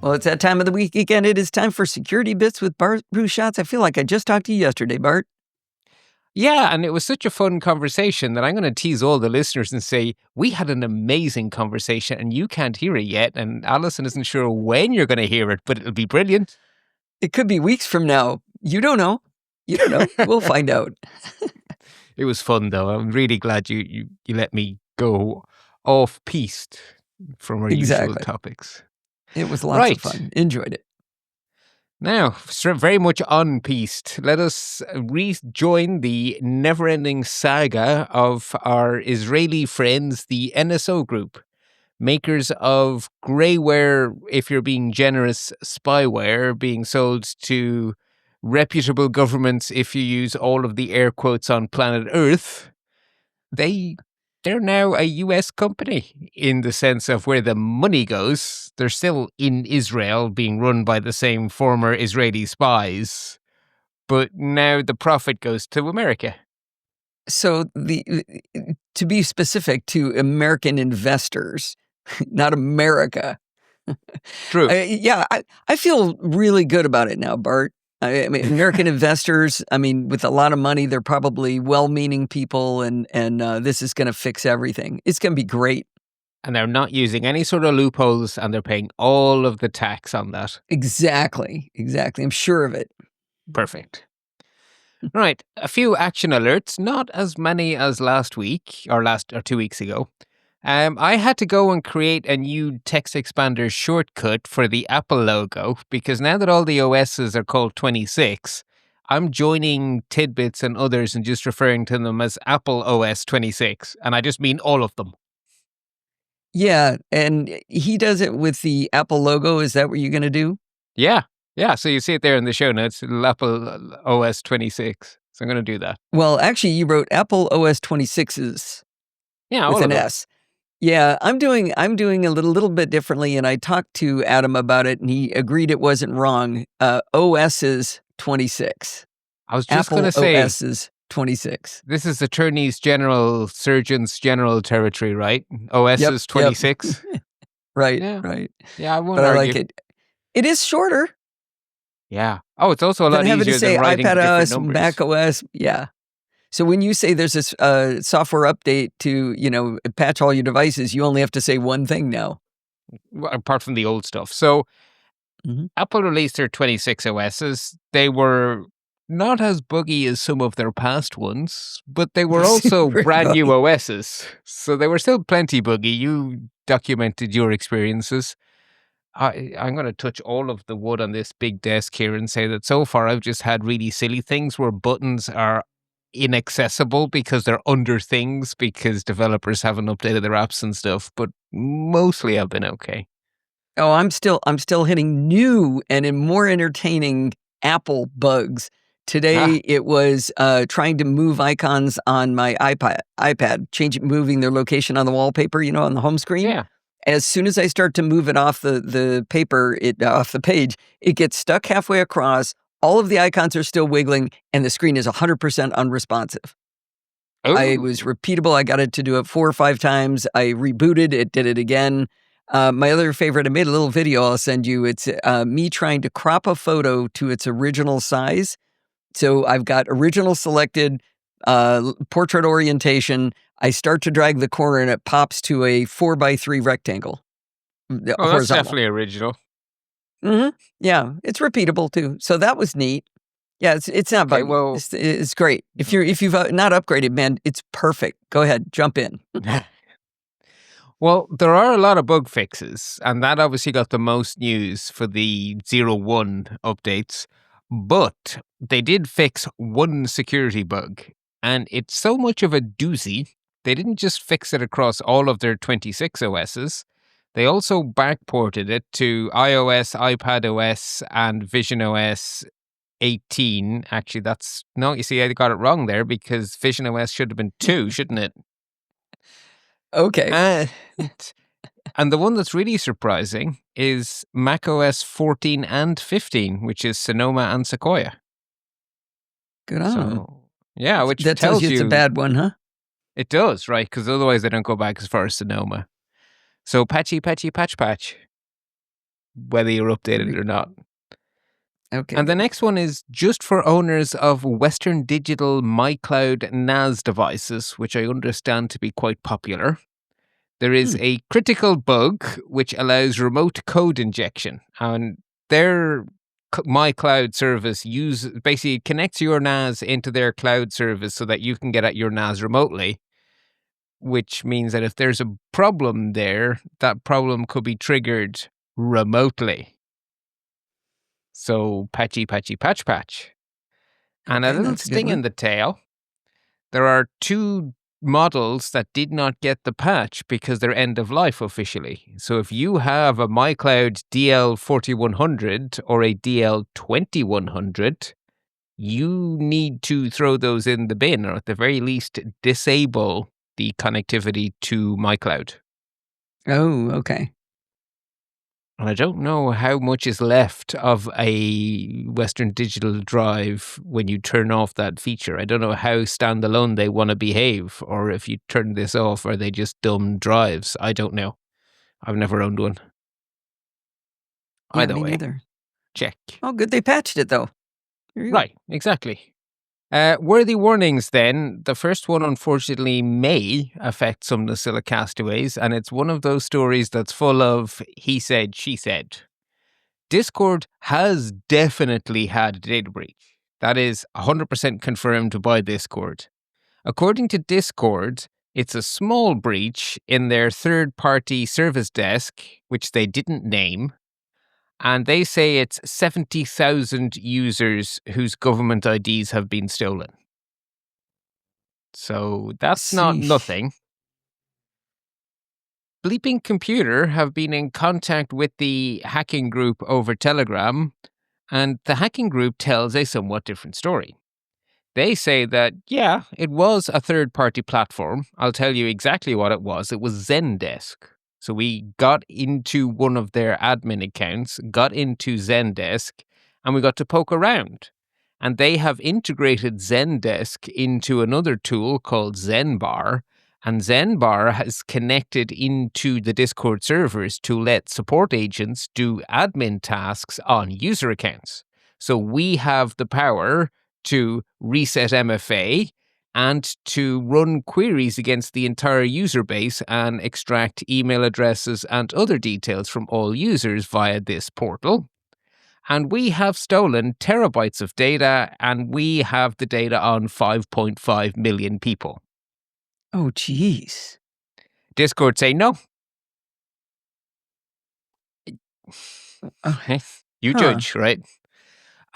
Well, it's that time of the week again. It is time for Security Bits with Bart Bruce Schatz. I feel like I just talked to you yesterday, Bart. Yeah, and it was such a fun conversation that I'm going to tease all the listeners and say, we had an amazing conversation and you can't hear it yet. And Alison isn't sure when you're going to hear it, but it'll be brilliant. It could be weeks from now. You don't know. You don't know. We'll find out. It was fun, though. I'm really glad you let me go off-piste from our usual Exactly. topics. It was lots of Right. fun. Enjoyed it. Now, very much on-piste, let us rejoin the never-ending saga of our Israeli friends, the NSO Group, makers of greyware, if you're being generous, spyware being sold to reputable governments if you use all of the air quotes on planet Earth. They're now a US company in the sense of where the money goes. They're still in Israel being run by the same former Israeli spies, but now the profit goes to America. So to be specific, to American investors, not America. True. I feel really good about it now, Bart. I mean, American investors, I mean, with a lot of money, they're probably well-meaning people, and this is going to fix everything. It's going to be great. And they're not using any sort of loopholes, and they're paying all of the tax on that. Exactly. I'm sure of it. Perfect. Right, a few action alerts, not as many as last week or 2 weeks ago. I had to go and create a new text expander shortcut for the Apple logo because now that all the OSs are called 26, I'm joining tidbits and others and just referring to them as Apple OS 26, and I just mean all of them. Yeah, and he does it with the Apple logo. Is that what you're going to do? Yeah. So you see it there in the show notes, Apple OS 26. So I'm going to do that. Well, actually, you wrote Apple OS 26s Yeah, with all an of them. S. Yeah, I'm doing a little bit differently, and I talked to Adam about it, and he agreed it wasn't wrong. OS is 26. I was just going Apple to say, OS is 26. this is Attorneys General, Surgeons General territory, right? OS Yep, is 26. Right, Yeah. right. Yeah, I won't But I argue. like it. It is shorter Yeah. Oh, it's also a lot than having easier to say than writing iPad different OS, numbers. Mac OS. Yeah. So when you say there's this software update to, patch all your devices, you only have to say one thing now. Well, apart from the old stuff. So Mhm. Apple released their 26 OSs. They were not as buggy as some of their past ones, but they were also Super brand new buggy. OSs. So they were still plenty buggy. You documented your experiences. I'm going to touch all of the wood on this big desk here and say that so far I've just had really silly things where buttons are inaccessible because they're under things because developers haven't updated their apps and stuff, but mostly I've been okay. Oh, I'm still hitting new and more entertaining Apple bugs. Today it was trying to move icons on my iPad, moving their location on the wallpaper, on the home screen. Yeah. As soon as I start to move it off the paper, off the page, it gets stuck halfway across. All of the icons are still wiggling, and the screen is 100% unresponsive. I was repeatable. I got it to do it 4 or 5 times. I rebooted. It did it again. My other favorite, I made a little video I'll send you. It's me trying to crop a photo to its original size. So I've got original selected, portrait orientation. I start to drag the corner and it pops to a 4x3 rectangle. Oh, that's horizontal. definitely original. Mm-hmm. Yeah, it's repeatable too. So that was neat. Yeah, it's not buggy. Well, it's great. If you've not upgraded, man, it's perfect. Go ahead, jump in. well, there are a lot of bug fixes, and that obviously got the most news for the 0.1 updates. But they did fix one security bug, and it's so much of a doozy. They didn't just fix it across all of their 26 OSs. They also backported it to iOS, iPadOS, and visionOS 18. Actually, you see, I got it wrong there because visionOS should have been 2, shouldn't it? Okay. And the one that's really surprising is macOS 14 and 15, which is Sonoma and Sequoia. Good on them. Yeah, which that tells you it's a bad one, huh? It does, right? Because otherwise they don't go back as far as Sonoma. So patchy, patch, whether you're updated or not. Okay. And the next one is just for owners of Western Digital MyCloud NAS devices, which I understand to be quite popular. There is a critical bug which allows remote code injection. And they're my cloud service basically connects your NAS into their cloud service so that you can get at your NAS remotely, which means that if there's a problem there, that problem could be triggered remotely. So patchy, patch. And a Okay, little that's a good sting in one. the tail. There are 2 models that did not get the patch because they're end of life officially. So if you have a MyCloud DL4100 or a DL2100, you need to throw those in the bin, or at the very least disable the connectivity to MyCloud. Oh, okay. And I don't know how much is left of a Western Digital drive when you turn off that feature. I don't know how standalone they want to behave, or if you turn this off, are they just dumb drives? I don't know. I've never owned one. Yeah, Either me way, neither. check. Oh, good they patched it, though. There you go. Right, exactly. Worthy warnings then. The first one, unfortunately, may affect some of the Silicastaways, and it's one of those stories that's full of he said, she said. Discord has definitely had a data breach. That is 100% confirmed by Discord. According to Discord, it's a small breach in their third-party service desk, which they didn't name, and they say it's 70,000 users whose government IDs have been stolen. So that's not See, nothing. Bleeping Computer have been in contact with the hacking group over Telegram, and the hacking group tells a somewhat different story. They say that, yeah, it was a third-party platform. I'll tell you exactly what it was. It was Zendesk. So we got into one of their admin accounts, got into Zendesk, and we got to poke around. And they have integrated Zendesk into another tool called Zenbar, and Zenbar has connected into the Discord servers to let support agents do admin tasks on user accounts. So we have the power to reset MFA and to run queries against the entire user base and extract email addresses and other details from all users via this portal. And we have stolen terabytes of data, and we have the data on 5.5 million people. oh, geez. Discord say no. Uh, You huh. judge, right?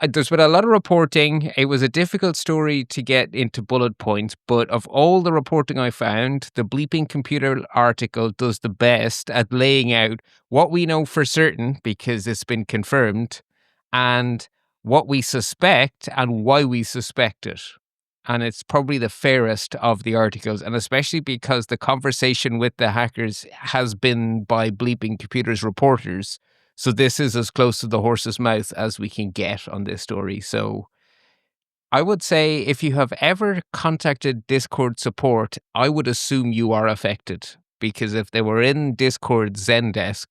There's been a lot of reporting. It was a difficult story to get into bullet points, but of all the reporting I found, the Bleeping Computer article does the best at laying out what we know for certain, because it's been confirmed, and what we suspect and why we suspect it. And it's probably the fairest of the articles, and especially because the conversation with the hackers has been by Bleeping Computer's reporters. So this is as close to the horse's mouth as we can get on this story. So I would say if you have ever contacted Discord support, I would assume you are affected, because if they were in Discord Zendesk,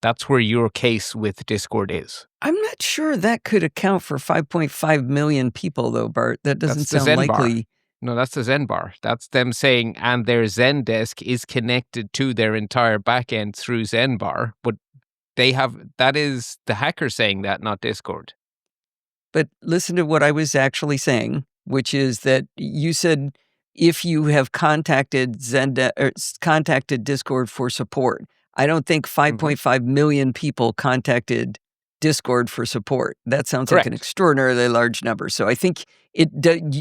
that's where your case with Discord is. I'm not sure that could account for 5.5 million people, though, Bart. That doesn't That's the sound Zen likely. bar. No, that's the Zen bar. That's them saying, and their Zendesk is connected to their entire backend through Zenbar, but that is the hacker saying that, not Discord. But listen to what I was actually saying, which is that you said if you have contacted contacted Discord for support. I don't think 5.5 million people contacted Discord for support. That sounds like an Correct. extraordinarily large number. So I think it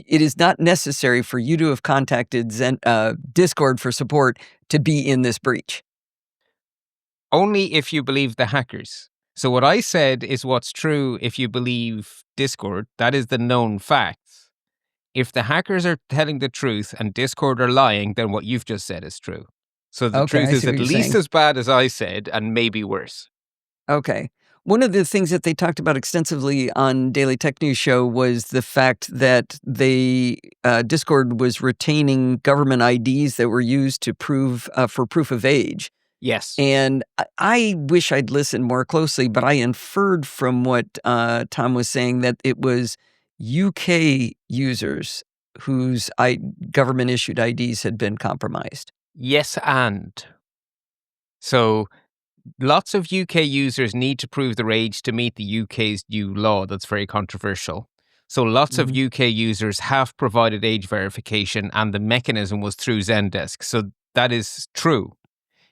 is not necessary for you to have contacted Discord for support to be in this breach. Only if you believe the hackers. So what I said is what's true if you believe Discord. That is the known facts. If the hackers are telling the truth and Discord are lying, then what you've just said is true. So the Okay, truth I is see what at you're least saying. as bad as I said, and maybe worse. Okay. One of the things that they talked about extensively on Daily Tech News Show was the fact that Discord was retaining government IDs that were used to prove for proof of age. Yes. And I wish I'd listened more closely, but I inferred from what Tom was saying that it was UK users whose government issued IDs had been compromised. Yes, and. So lots of UK users need to prove their age to meet the UK's new law that's very controversial. So lots of UK users have provided age verification, and the mechanism was through Zendesk. So that is true.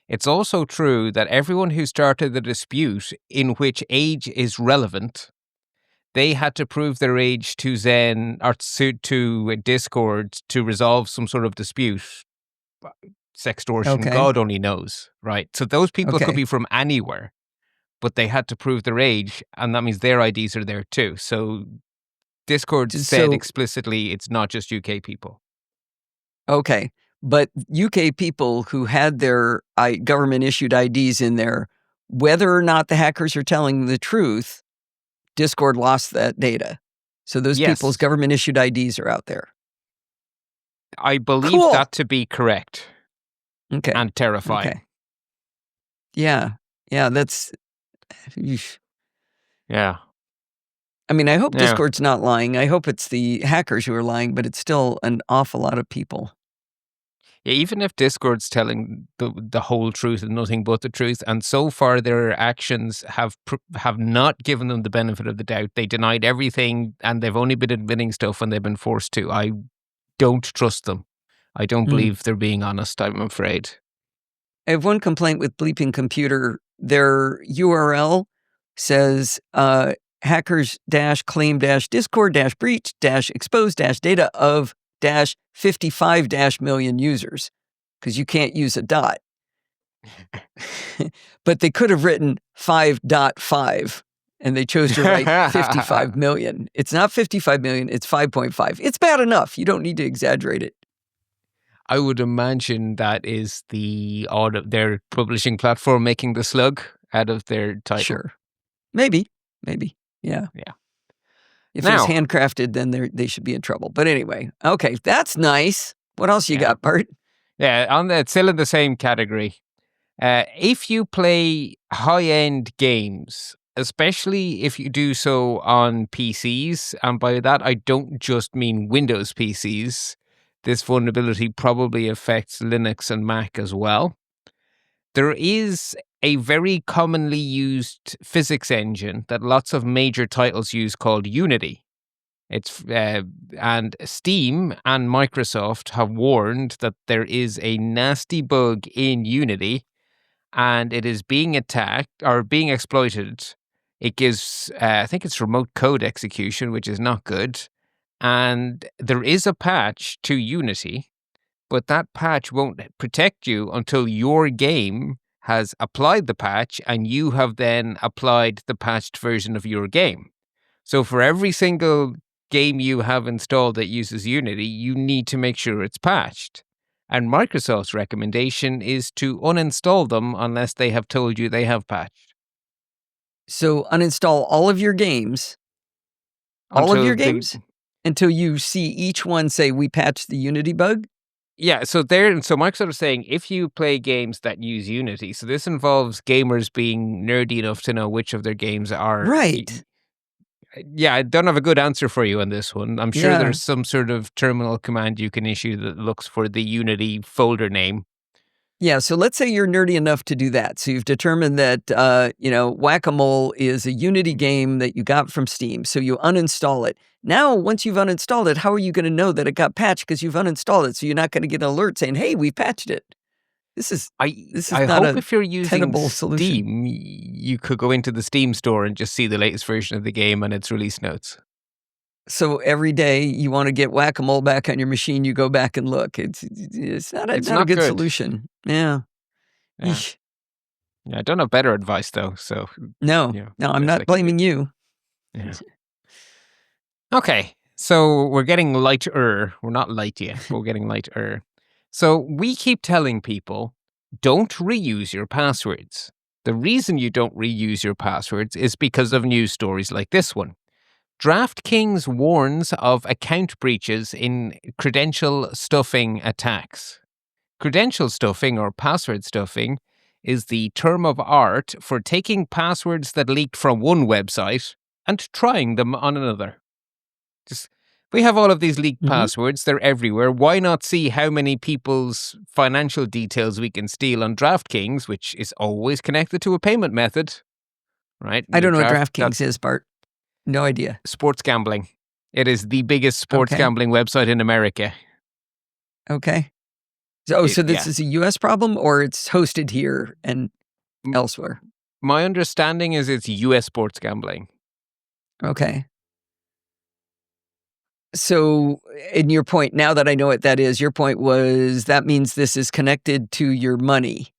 It's also true that everyone who started the dispute in which age is relevant, they had to prove their age to Zen or to Discord to resolve some sort of dispute. Sextortion, Okay. God only knows, right? So those people Okay. could be from anywhere, but they had to prove their age, and that means their IDs are there too. So Discord said So, explicitly it's not just UK people. okay. But UK people who had their government-issued IDs in there, whether or not the hackers are telling the truth, Discord lost that data. So those people's Yes, government-issued IDs are out there. I believe Cool. that to be correct Okay. and terrifying. Okay. Yeah. Yeah, that's... eesh. Yeah. I mean, I hope Yeah. Discord's not lying. I hope it's the hackers who are lying, but it's still an awful lot of people. Yeah, even if Discord's telling the whole truth and nothing but the truth, and so far their actions have not given them the benefit of the doubt. They denied everything, and they've only been admitting stuff when they've been forced to. I don't trust them. I don't believe they're being honest, I'm afraid. I have one complaint with Bleeping Computer. Their URL says hackers-claim-discord-breach-expose-data of -55 million users, because you can't use a dot. But they could have written 5.5, and they chose to write 55 million. It's not 55 million, it's 5.5. It's bad enough. You don't need to exaggerate it. I would imagine that is their publishing platform making the slug out of their title. Sure. Maybe. Yeah. Yeah. If it was handcrafted, then they should be in trouble. But anyway, okay, that's nice. What else you got, Bart? Yeah, still in the same category. If you play high-end games, especially if you do so on PCs, and by that I don't just mean Windows PCs, this vulnerability probably affects Linux and Mac as well. There is a very commonly used physics engine that lots of major titles use called Unity. And Steam and Microsoft have warned that there is a nasty bug in Unity, and it is being attacked or being exploited. It gives, I think it's remote code execution, which is not good. And there is a patch to Unity, but that patch won't protect you until your game has applied the patch and you have then applied the patched version of your game. So for every single game you have installed that uses Unity, you need to make sure it's patched. And Microsoft's recommendation is to uninstall them unless they have told you they have patched. So uninstall all of your games. Until you see each one say, we patched the Unity bug? Yeah, so Microsoft is saying if you play games that use Unity, so this involves gamers being nerdy enough to know which of their games are. Right. Yeah, I don't have a good answer for you on this one. I'm sure there's some sort of terminal command you can issue that looks for the Unity folder name. Yeah, so let's say you're nerdy enough to do that. So you've determined that, Whack-A-Mole is a Unity game that you got from Steam. So you uninstall it. Now, once you've uninstalled it, how are you going to know that it got patched? Because you've uninstalled it. So you're not going to get an alert saying, hey, we patched it. This is I not hope if you're using tenable Steam, solution. you could go into the Steam store and just see the latest version of the game and its release notes. So every day you want to get Whack-A-Mole back on your machine, you go back and look. It's not a good solution. Yeah. Yeah, I don't have better advice though. So no, I'm not blaming you. Yeah. Okay, so we're getting lighter. We're not light yet, but we're getting lighter. So we keep telling people, don't reuse your passwords. The reason you don't reuse your passwords is because of news stories like this one. DraftKings warns of account breaches in credential stuffing attacks. Credential stuffing or password stuffing is the term of art for taking passwords that leaked from one website and trying them on another. We have all of these leaked Mhm. passwords. They're everywhere. Why not see how many people's financial details we can steal on DraftKings, which is always connected to a payment method, right? I don't know what That's DraftKings is, Bart. No idea. sports gambling. It is the biggest sports Okay. gambling website in America. Okay. So this Yeah. is a US problem, or it's hosted here and M- elsewhere? My understanding is it's US sports gambling. Okay. So, in your point, now that I know what that is, your point was that means this is connected to your money.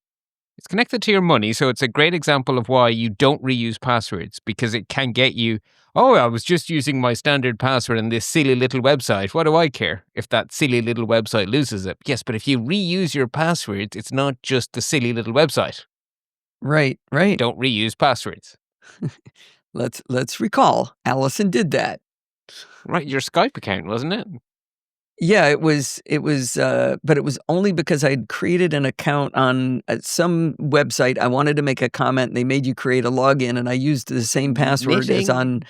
It's connected to your money, so it's a great example of why you don't reuse passwords, because it can get you, oh, I was just using my standard password in this silly little website. What do I care if that silly little website loses it? Yes, but if you reuse your passwords, it's not just the silly little website. Right, right. Don't reuse passwords. Let's recall. Allison did that. Right, your Skype account, wasn't it? Yeah, it was, but it was only because I'd created an account on some website. I wanted to make a comment, and they made you create a login, and I used the same password as Knitting? on.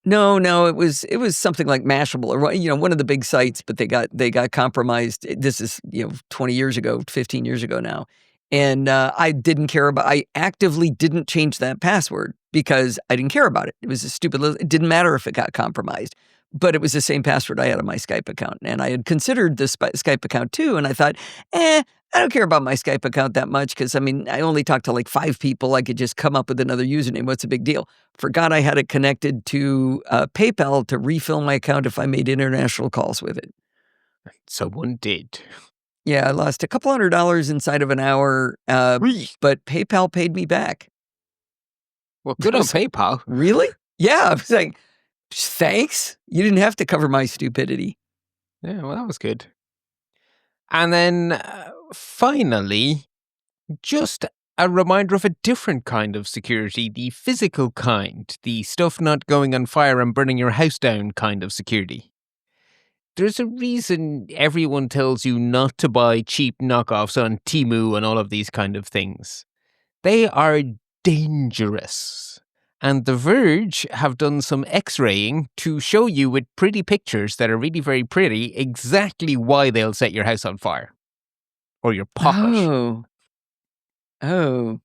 No, it was something like Mashable or one of the big sites, but they got compromised. This is 20 years ago, 15 years ago now, and I didn't care about. I actively didn't change that password because I didn't care about it. It was a stupid. It didn't matter if it got compromised, but it was the same password I had on my Skype account, and I had considered the Skype account too, and I thought, I don't care about my Skype account that much because, I mean, I only talk to like 5 people. I could just come up with another username. What's the big deal? Forgot I had it connected to PayPal to refill my account if I made international calls with it. Someone did. Yeah, I lost a couple $100 inside of an hour, but PayPal paid me back. Well, good on PayPal. Really? Yeah, I was like, thanks. You didn't have to cover my stupidity. Yeah, well, that was good. And then finally, just a reminder of a different kind of security, the physical kind, the stuff not going on fire and burning your house down kind of security. There's a reason everyone tells you not to buy cheap knockoffs on Temu and all of these kind of things. They are dangerous. And The Verge have done some x-raying to show you with pretty pictures that are really very pretty exactly why they'll set your house on fire. Or your pocket. Oh.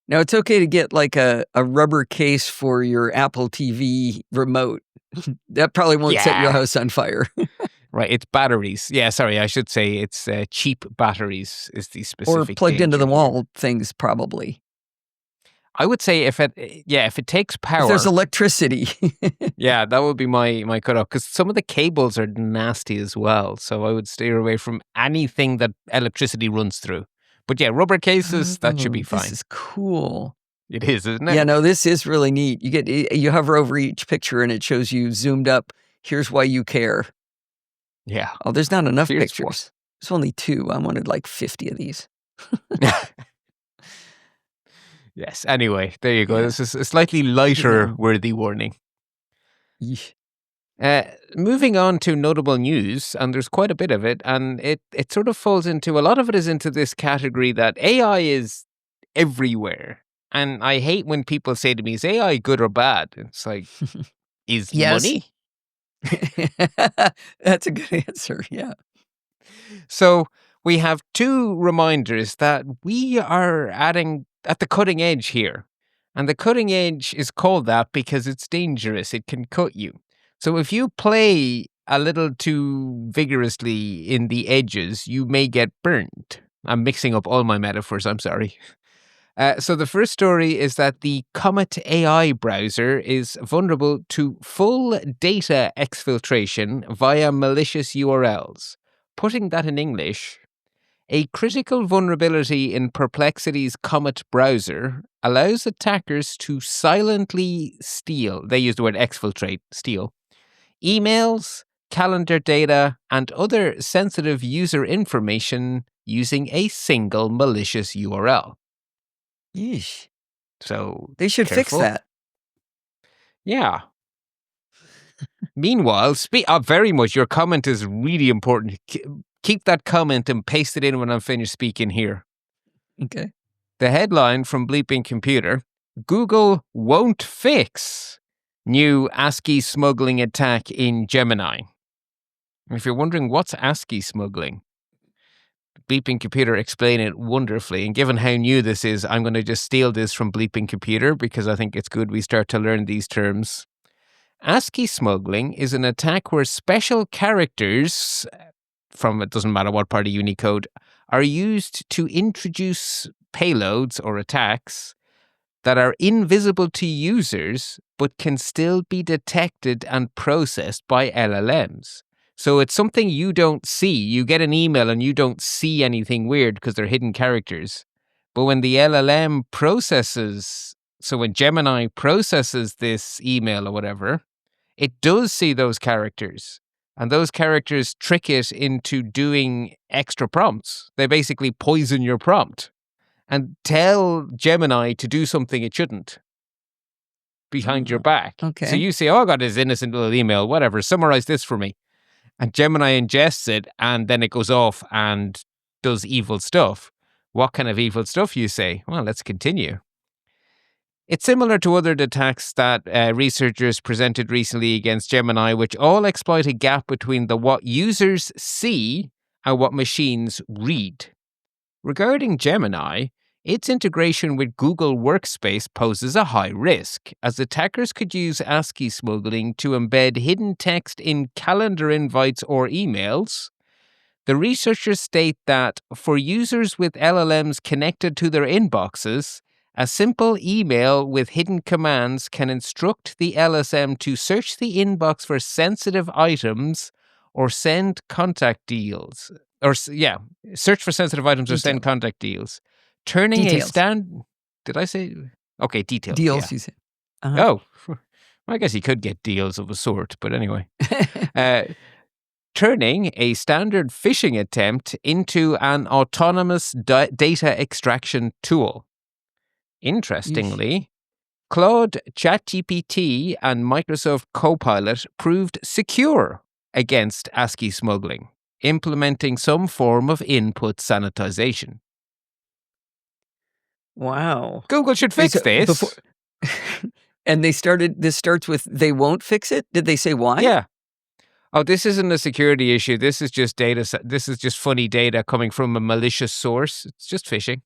Now, it's okay to get like a rubber case for your Apple TV remote. That probably won't set your house on fire. Right, it's batteries. Yeah, sorry, I should say it's cheap batteries is the specific Or plugged into danger the here. wall things, probably. I would say if it takes power. If there's electricity. Yeah, that would be my cutoff, because some of the cables are nasty as well. So I would steer away from anything that electricity runs through. But yeah, rubber cases, that should be fine. This is cool. It is, isn't it? Yeah, no, this is really neat. You hover over each picture and it shows you zoomed up. Here's why you care. Yeah. Oh, there's not enough Here's pictures. There's only 2. I wanted like 50 of these. Yes. Anyway, there you go. Yeah. This is a slightly lighter worthy warning. Yeesh. Moving on to notable news, and there's quite a bit of it, and it sort of falls into, a lot of it is into this category that AI is everywhere. And I hate when people say to me, is AI good or bad? It's like, is money? That's a good answer, yeah. So we have 2 reminders that we are adding at the cutting edge here. And the cutting edge is called that because it's dangerous. It can cut you. So if you play a little too vigorously in the edges, you may get burned. I'm mixing up all my metaphors, I'm sorry. So the first story is that the Comet AI browser is vulnerable to full data exfiltration via malicious URLs. Putting that in English, a critical vulnerability in Perplexity's Comet browser allows attackers to silently steal, they use the word exfiltrate, steal, emails, calendar data, and other sensitive user information using a single malicious URL. Yeesh. So They should fix careful. that. Yeah. Meanwhile, very much, your comment is really important. Keep that comment and paste it in when I'm finished speaking here. Okay. The headline from Bleeping Computer, Google won't fix New ASCII smuggling attack in Gemini. If you're wondering what's ASCII smuggling, Bleeping Computer explain it wonderfully. And given how new this is, I'm going to just steal this from Bleeping Computer because I think it's good we start to learn these terms. ASCII smuggling is an attack where special characters from, it doesn't matter what part of Unicode, are used to introduce payloads or attacks that are invisible to users but can still be detected and processed by LLMs. So it's something you don't see. You get an email and you don't see anything weird because they're hidden characters. But when the LLM processes, so when Gemini processes this email or whatever, it does see those characters. And those characters trick it into doing extra prompts. They basically poison your prompt and tell Gemini to do something it shouldn't behind your back. Okay. So you say, oh, I got this innocent little email, whatever, summarize this for me. And Gemini ingests it, and then it goes off and does evil stuff. What kind of evil stuff, you say? Well, let's continue. It's similar to other attacks that researchers presented recently against Gemini, which all exploit a gap between what users see and what machines read. Regarding Gemini, its integration with Google Workspace poses a high risk, as attackers could use ASCII smuggling to embed hidden text in calendar invites or emails. The researchers state that for users with LLMs connected to their inboxes, a simple email with hidden commands can instruct the LSM to search the inbox for sensitive items or send contact deals. Search for sensitive items or send contact deals. Turning Details. Did I say? Okay, details. Deals, yeah. you said. Uh-huh. Oh, I guess he could get deals of a sort, but anyway. Turning a standard phishing attempt into an autonomous data extraction tool. Interestingly, Claude, ChatGPT, and Microsoft Copilot proved secure against ASCII smuggling, implementing some form of input sanitization. Wow. Google should fix this. And this starts with, they won't fix it? Did they say why? Yeah. Oh, this isn't a security issue. This is just data. This is just funny data coming from a malicious source. It's just phishing.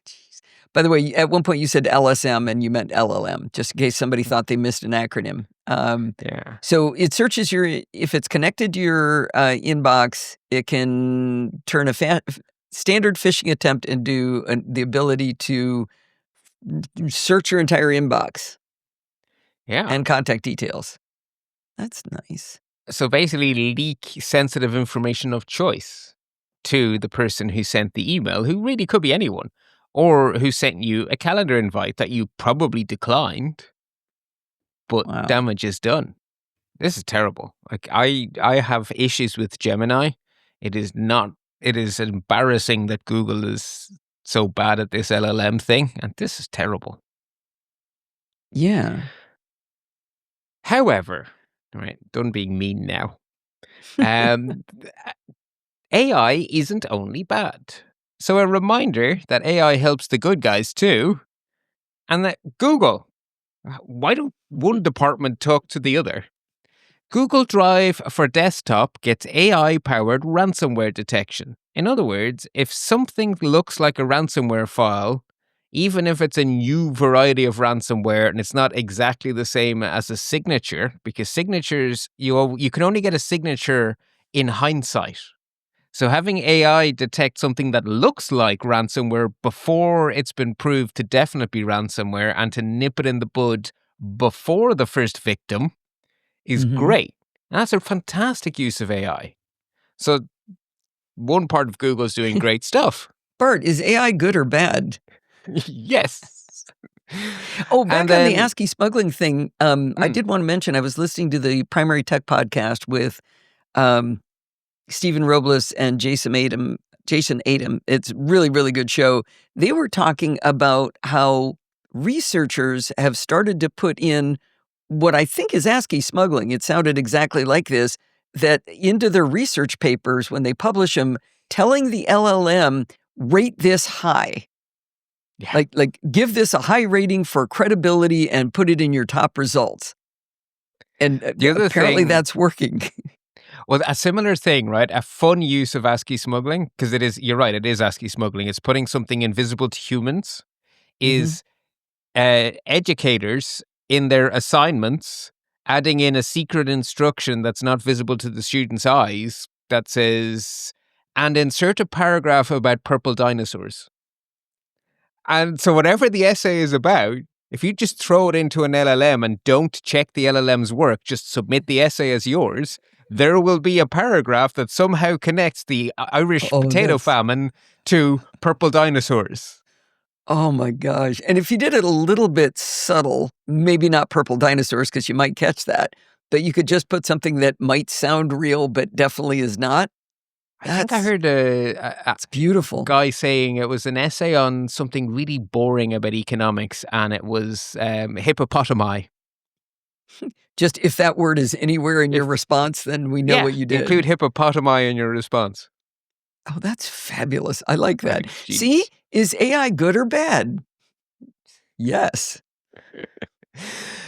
Jeez. By the way, at one point you said LSM and you meant LLM, just in case somebody thought they missed an acronym. Yeah. So it searches if it's connected to your inbox, it can turn a standard phishing attempt into the ability to search your entire inbox. Yeah. And contact details. That's nice. So basically leak sensitive information of choice to the person who sent the email, who really could be anyone, or who sent you a calendar invite that you probably declined, but damage is done. This is terrible. Like I have issues with Gemini. It is embarrassing that Google is so bad at this LLM thing, and this is terrible. Yeah. However, right, done being mean now. AI isn't only bad. So a reminder that AI helps the good guys too, and that Google, why don't one department talk to the other? Google Drive for desktop gets AI-powered ransomware detection. In other words, if something looks like a ransomware file, even if it's a new variety of ransomware and it's not exactly the same as a signature, because signatures, you can only get a signature in hindsight. So having AI detect something that looks like ransomware before it's been proved to definitely be ransomware and to nip it in the bud before the first victim is great. And that's a fantastic use of AI. So one part of Google is doing great stuff. Bart, is AI good or bad? Yes. Oh, back on the ASCII smuggling thing, I did want to mention, I was listening to the Primary Tech podcast with Stephen Robles and Jason Adam. It's really, really good show. They were talking about how researchers have started to put in what I think is ASCII smuggling. It sounded exactly like this, that into their research papers when they publish them, telling the LLM, rate this high. Yeah. Like give this a high rating for credibility and put it in your top results. And The other apparently thing, that's working. well, a similar thing, right? A fun use of ASCII smuggling, because you're right, it is ASCII smuggling. It's putting something invisible to humans, Mhm. is educators in their assignments adding in a secret instruction that's not visible to the student's eyes that says, and insert a paragraph about purple dinosaurs. And so whatever the essay is about, if you just throw it into an LLM and don't check the LLM's work, just submit the essay as yours, there will be a paragraph that somehow connects the Irish Oh, potato famine to purple dinosaurs. oh my gosh. And if you did it a little bit subtle, maybe not purple dinosaurs because you might catch that, but you could just put something that might sound real but definitely is not. I think I That's heard it's beautiful. guy saying it was an essay on something really boring about economics, and it was hippopotami. Just if that word is anywhere in your If response, then we know Yeah, what you include did. hippopotami in your response. Oh, that's fabulous. I like that. See, Genius. is AI good or bad? Yes.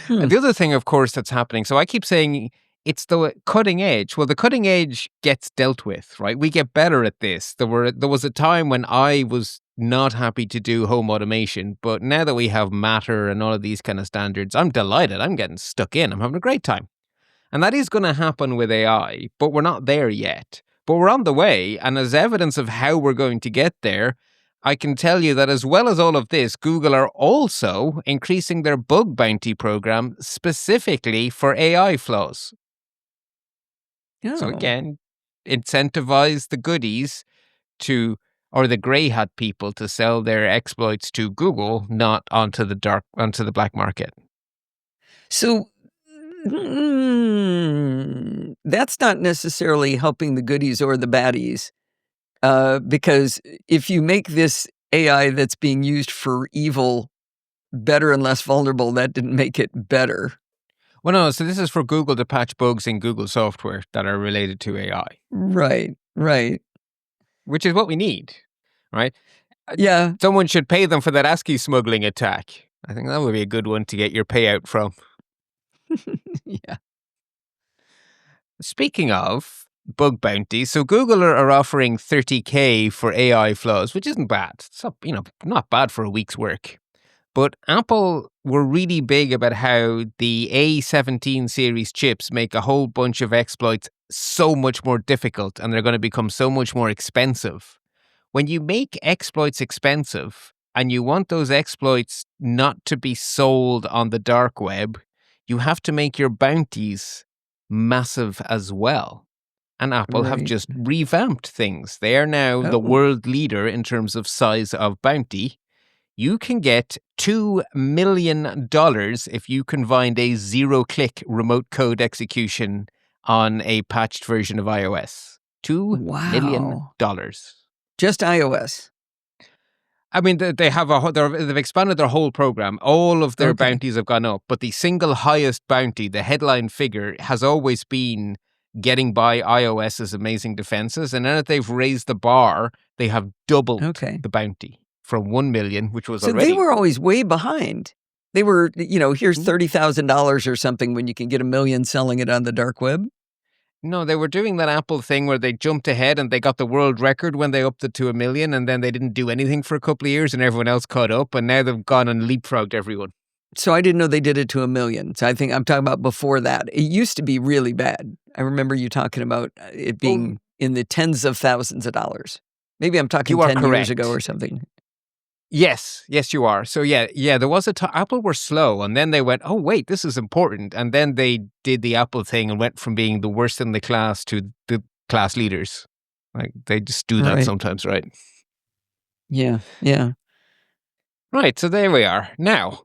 Hmm. And the other thing, of course, that's happening. So I keep saying it's the cutting edge. Well, the cutting edge gets dealt with, right? We get better at this. There was a time when I was not happy to do home automation, but now that we have Matter and all of these kind of standards, I'm delighted. I'm getting stuck in. I'm having a great time. And that is going to happen with AI, but we're not there yet. But we're on the way. And as evidence of how we're going to get there, I can tell you that as well as all of this, Google are also increasing their bug bounty program specifically for AI flaws. So Oh, again, incentivize the goodies to, or the grey hat people to sell their exploits to Google, not onto the black market. so that's not necessarily helping the goodies or the baddies, because if you make this AI that's being used for evil better and less vulnerable, that didn't make it better. Well, no, so this is for Google to patch bugs in Google software that are related to AI, Right, right. which is what we need, right? Yeah. Someone should pay them for that ASCII smuggling attack. I think that would be a good one to get your payout from. Yeah. Speaking of bug bounties, so Google are offering $30,000 for AI flaws, which isn't bad. It's not, not bad for a week's work. But Apple were really big about how the A17 series chips make a whole bunch of exploits so much more difficult, and they're going to become so much more expensive. When you make exploits expensive and you want those exploits not to be sold on the dark web, you have to make your bounties massive as well. And Apple have Right. just revamped things. They are now the Oh, world leader in terms of size of bounty. You can get $2 million if you can find a zero-click remote code execution on a patched version of iOS. $2 million. wow. Just iOS. I mean, they've expanded their whole program. All of their Okay. bounties have gone up, but the single highest bounty, the headline figure, has always been getting by iOS's amazing defenses. And now that they've raised the bar, they have doubled Okay. the bounty from 1 million, which was So they already. were always way behind. They were, here's $30,000 or something when you can get a million selling it on the dark web. No, they were doing that Apple thing where they jumped ahead and they got the world record when they upped it to 1 million, and then they didn't do anything for a couple of years and everyone else caught up, and now they've gone and leapfrogged everyone. So I didn't know they did it to a million. So I think I'm talking about before that. It used to be really bad. I remember you talking about it Oh, being in the tens of thousands of dollars. Maybe I'm talking you are 10 years ago or correct. something. Yes, you are. So yeah, there was a time Apple were slow, and then they went, oh wait, this is important, and then they did the Apple thing and went from being the worst in the class to the class leaders. Like they just do that Right. sometimes, right? Yeah. Yeah. Right. So there we are. Now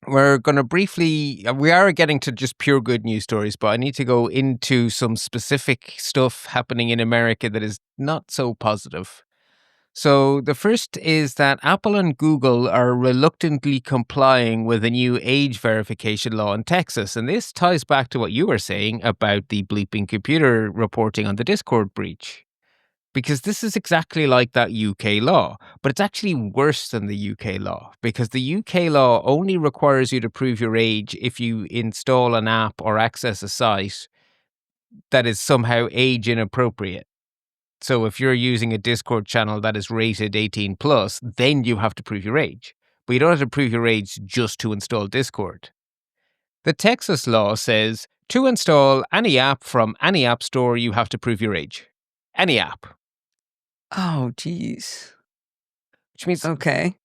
we're going to briefly. We are getting to just pure good news stories, but I need to go into some specific stuff happening in America that is not so positive. So the first is that Apple and Google are reluctantly complying with a new age verification law in Texas. And this ties back to what you were saying about the bleeping computer reporting on the Discord breach. Because this is exactly like that UK law, but it's actually worse than the UK law because the UK law only requires you to prove your age if you install an app or access a site that is somehow age inappropriate. So if you're using a Discord channel that is rated 18 plus, then you have to prove your age. But you don't have to prove your age just to install Discord. The Texas law says to install any app from any app store, you have to prove your age. Any app. Oh, geez. Which means Okay.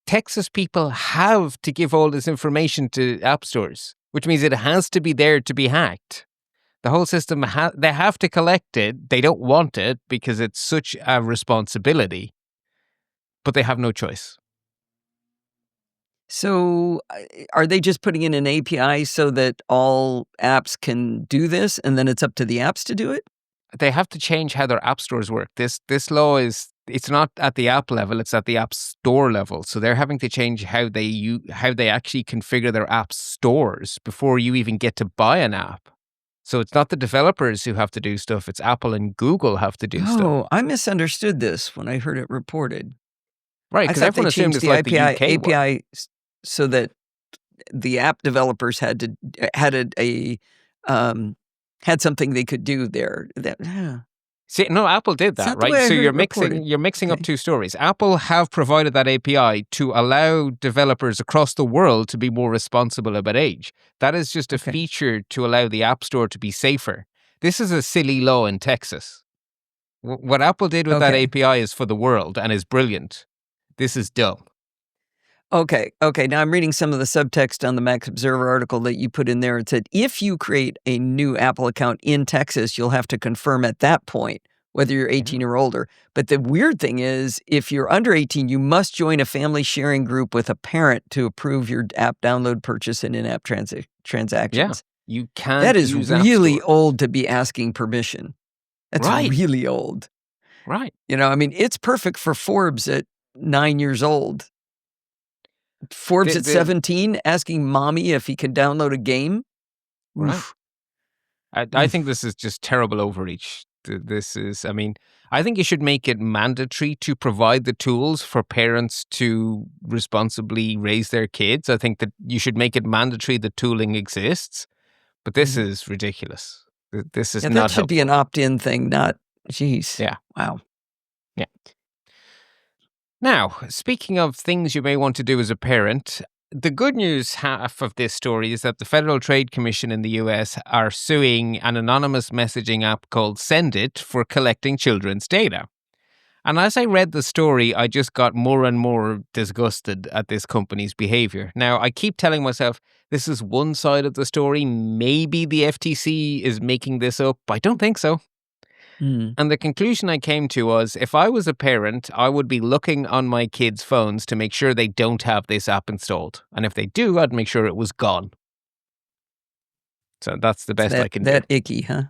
Texas people have to give all this information to app stores, which means it has to be there to be hacked. The whole system, they have to collect it. They don't want it because it's such a responsibility, but they have no choice. So are they just putting in an API so that all apps can do this and then it's up to the apps to do it? They have to change how their app stores work. This law it's not at the app level, it's at the app store level. So they're having to change how they actually configure their app stores before you even get to buy an app. So it's not the developers who have to do stuff, it's Apple and Google have to do stuff. Oh, I misunderstood this when I heard it reported. Right, because everyone assumed it's like the UK one. API so that the app developers had something they could do there. See, no, Apple did that, right? So you're mixing up two stories. Apple have provided that API to allow developers across the world to be more responsible about age. That is just a feature to allow the App Store to be safer. This is a silly law in Texas. What Apple did with that API is for the world and is brilliant. This is dumb. Okay. Now I'm reading some of the subtext on the Mac Observer article that you put in there. It said, if you create a new Apple account in Texas, you'll have to confirm at that point whether you're 18 or older. But the weird thing is, if you're under 18, you must join a family sharing group with a parent to approve your app download, purchase, and in-app transactions. Yeah, you can't. That is really old to be asking permission. That's really old. Right. You know, I mean, it's perfect for Forbes at 9 years old. Forbes at 17 asking mommy if he can download a game. Right. I think this is just terrible overreach. I think you should make it mandatory to provide the tools for parents to responsibly raise their kids. I think that you should make it mandatory that tooling exists. But this is ridiculous. This is not that should helpful. be an opt-in thing, not, geez. Yeah. Wow. Yeah. Now, speaking of things you may want to do as a parent, the good news half of this story is that the Federal Trade Commission in the US are suing an anonymous messaging app called Send It for collecting children's data. And as I read the story, I just got more and more disgusted at this company's behavior. Now, I keep telling myself, this is one side of the story. Maybe the FTC is making this up. I don't think so. And the conclusion I came to was, if I was a parent, I would be looking on my kids' phones to make sure they don't have this app installed. And if they do, I'd make sure it was gone. So that's the best I can do. That icky, huh?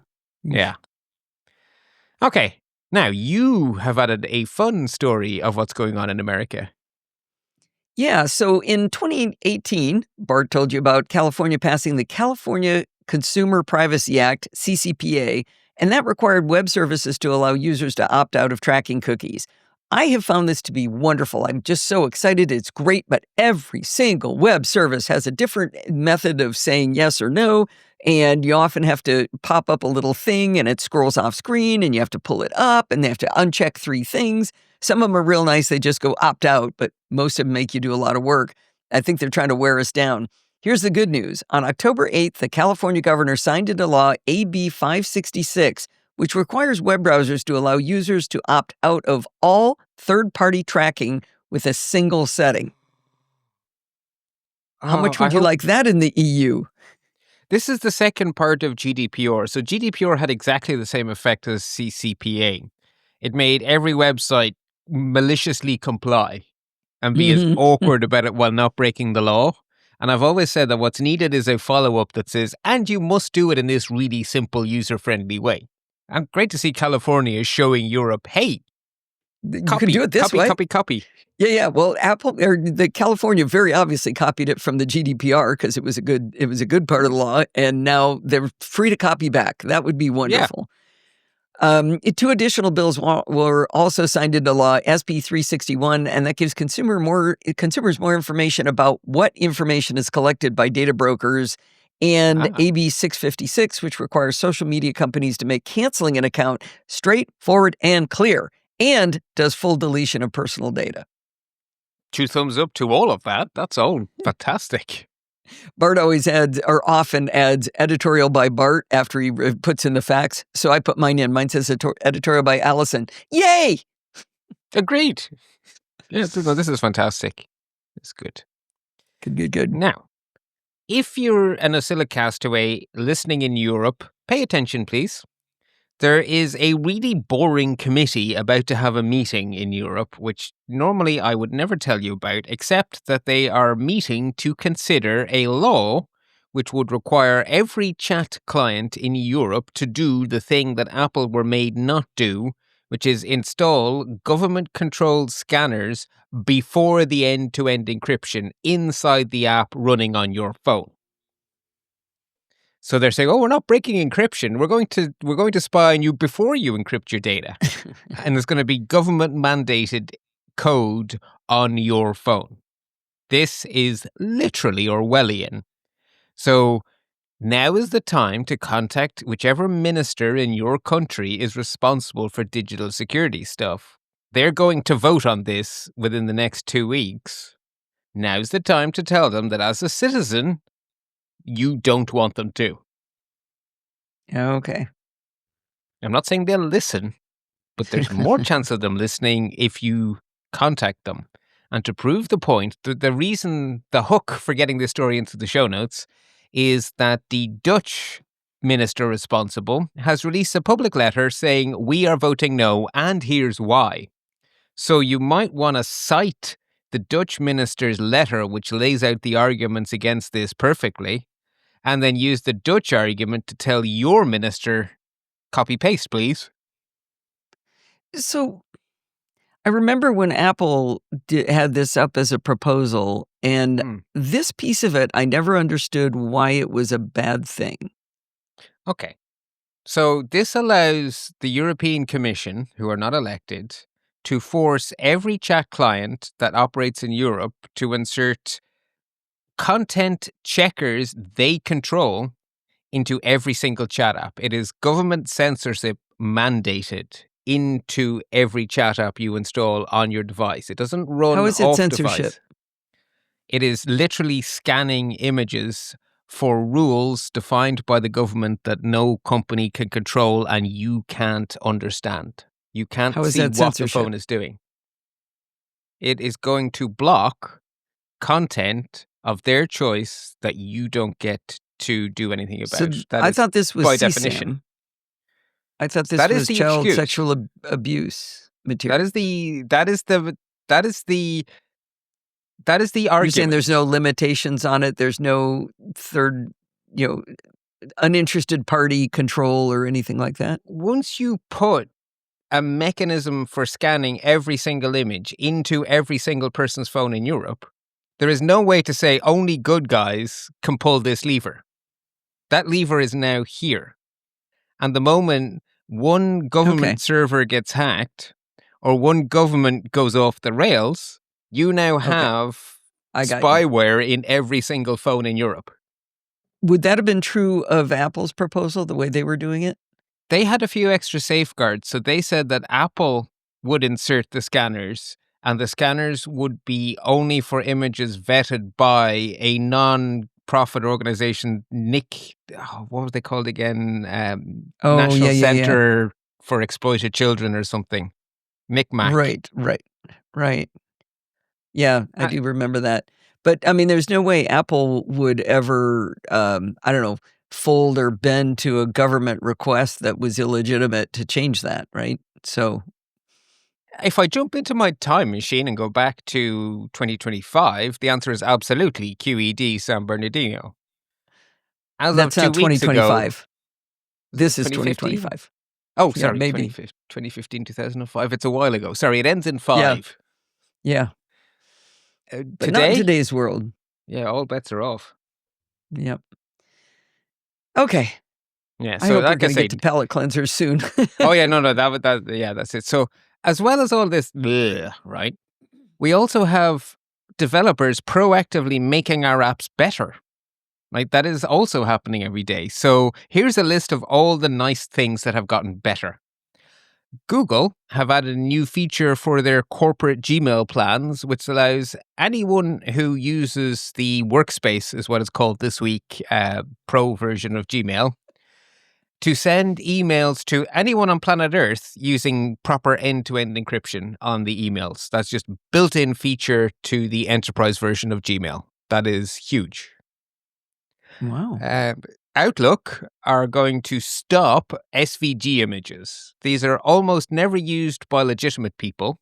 Yeah. Okay. Now, you have added a fun story of what's going on in America. Yeah, so in 2018, Bart told you about California passing the California Consumer Privacy Act, CCPA, and that required web services to allow users to opt out of tracking cookies. I have found this to be wonderful. I'm just so excited. It's great, but every single web service has a different method of saying yes or no, and you often have to pop up a little thing and it scrolls off screen and you have to pull it up and they have to uncheck 3 things. Some of them are real nice. They just go opt out, but most of them make you do a lot of work. I think they're trying to wear us down. Here's the good news. On October 8th, the California governor signed into law AB 566, which requires web browsers to allow users to opt out of all third-party tracking with a single setting. How much would you like that in the EU? This is the second part of GDPR. So GDPR had exactly the same effect as CCPA. It made every website maliciously comply and be as awkward about it while not breaking the law. And I've always said that what's needed is a follow-up that says, and you must do it in this really simple, user-friendly way. And great to see California is showing Europe, hey, you can do it this way. Copy. Yeah. Well, the California very obviously copied it from the GDPR because it was a good part of the law, and now they're free to copy back. That would be wonderful. Two additional bills were also signed into law, SB 361, and that gives consumers more information about what information is collected by data brokers, and AB 656, which requires social media companies to make canceling an account straightforward and clear, and does full deletion of personal data. 2 thumbs up to all of that. That's all fantastic. Bart often adds editorial by Bart after he puts in the facts. So I put mine in. Mine says editorial by Allison. Yay! Agreed. Yeah, no, this is fantastic. It's good. Good. Now, if you're an No Silicast away listening in Europe, pay attention, please. There is a really boring committee about to have a meeting in Europe, which normally I would never tell you about, except that they are meeting to consider a law which would require every chat client in Europe to do the thing that Apple were made not do, which is install government-controlled scanners before the end-to-end encryption inside the app running on your phone. So they're saying, "Oh, we're not breaking encryption. We're going to spy on you before you encrypt your data." And there's going to be government mandated code on your phone. This is literally Orwellian. So now is the time to contact whichever minister in your country is responsible for digital security stuff. They're going to vote on this within the next 2 weeks. Now's the time to tell them that as a citizen, you don't want them to. Okay. I'm not saying they'll listen, but there's more chance of them listening if you contact them. And to prove the point, the reason, the hook for getting this story into the show notes is that the Dutch minister responsible has released a public letter saying, "We are voting no, and here's why." So you might want to cite the Dutch minister's letter, which lays out the arguments against this perfectly, and then use the Dutch argument to tell your minister, copy-paste, please. So I remember when Apple had this up as a proposal, and this piece of it, I never understood why it was a bad thing. Okay. So this allows the European Commission, who are not elected, to force every chat client that operates in Europe to insert content checkers they control into every single chat app. It is government censorship mandated into every chat app you install on your device. It doesn't run How is it off censorship? device. It is literally scanning images for rules defined by the government that no company can control and you can't understand. You can't How is see that what censorship? the phone is doing. It is going to block content of their choice that you don't get to do anything about. So That I is thought this was by CSAM. definition. I thought this That is was the child excuse. sexual abuse material. That is the argument. You're saying there's no limitations on it. There's no third, uninterested party control or anything like that. Once you put a mechanism for scanning every single image into every single person's phone in Europe, there is no way to say only good guys can pull this lever. That lever is now here. And the moment one government server gets hacked or one government goes off the rails, you now have spyware in every single phone in Europe. Would that have been true of Apple's proposal, the way they were doing it? They had a few extra safeguards. So they said that Apple would insert the scanners, and the scanners would be only for images vetted by a non-profit organization, what was they called again? National Center for Exploited Children or something. MICMAC. Right. Yeah, I do remember that. But, I mean, there's no way Apple would ever, fold or bend to a government request that was illegitimate to change that, right? So if I jump into my time machine and go back to 2025, the answer is absolutely QED San Bernardino. As that's of 2 not weeks 2025. ago, This is 2025. Oh, sorry, maybe 2015, 2005. It's a while ago. Sorry, it ends in 5. Yeah. But not in today's world. Yeah, all bets are off. Yep. Okay. Yeah, I so hope we're like I going to get said, to palate cleansers soon. oh yeah, no, yeah, that's it. So as well as all this, right, we also have developers proactively making our apps better. Like that is also happening every day. So here's a list of all the nice things that have gotten better. Google have added a new feature for their corporate Gmail plans, which allows anyone who uses the Workspace, is what it's called this week, pro version of Gmail, to send emails to anyone on planet Earth using proper end-to-end encryption on the emails. That's just built-in feature to the enterprise version of Gmail. That is huge. Wow. Outlook are going to stop SVG images. These are almost never used by legitimate people,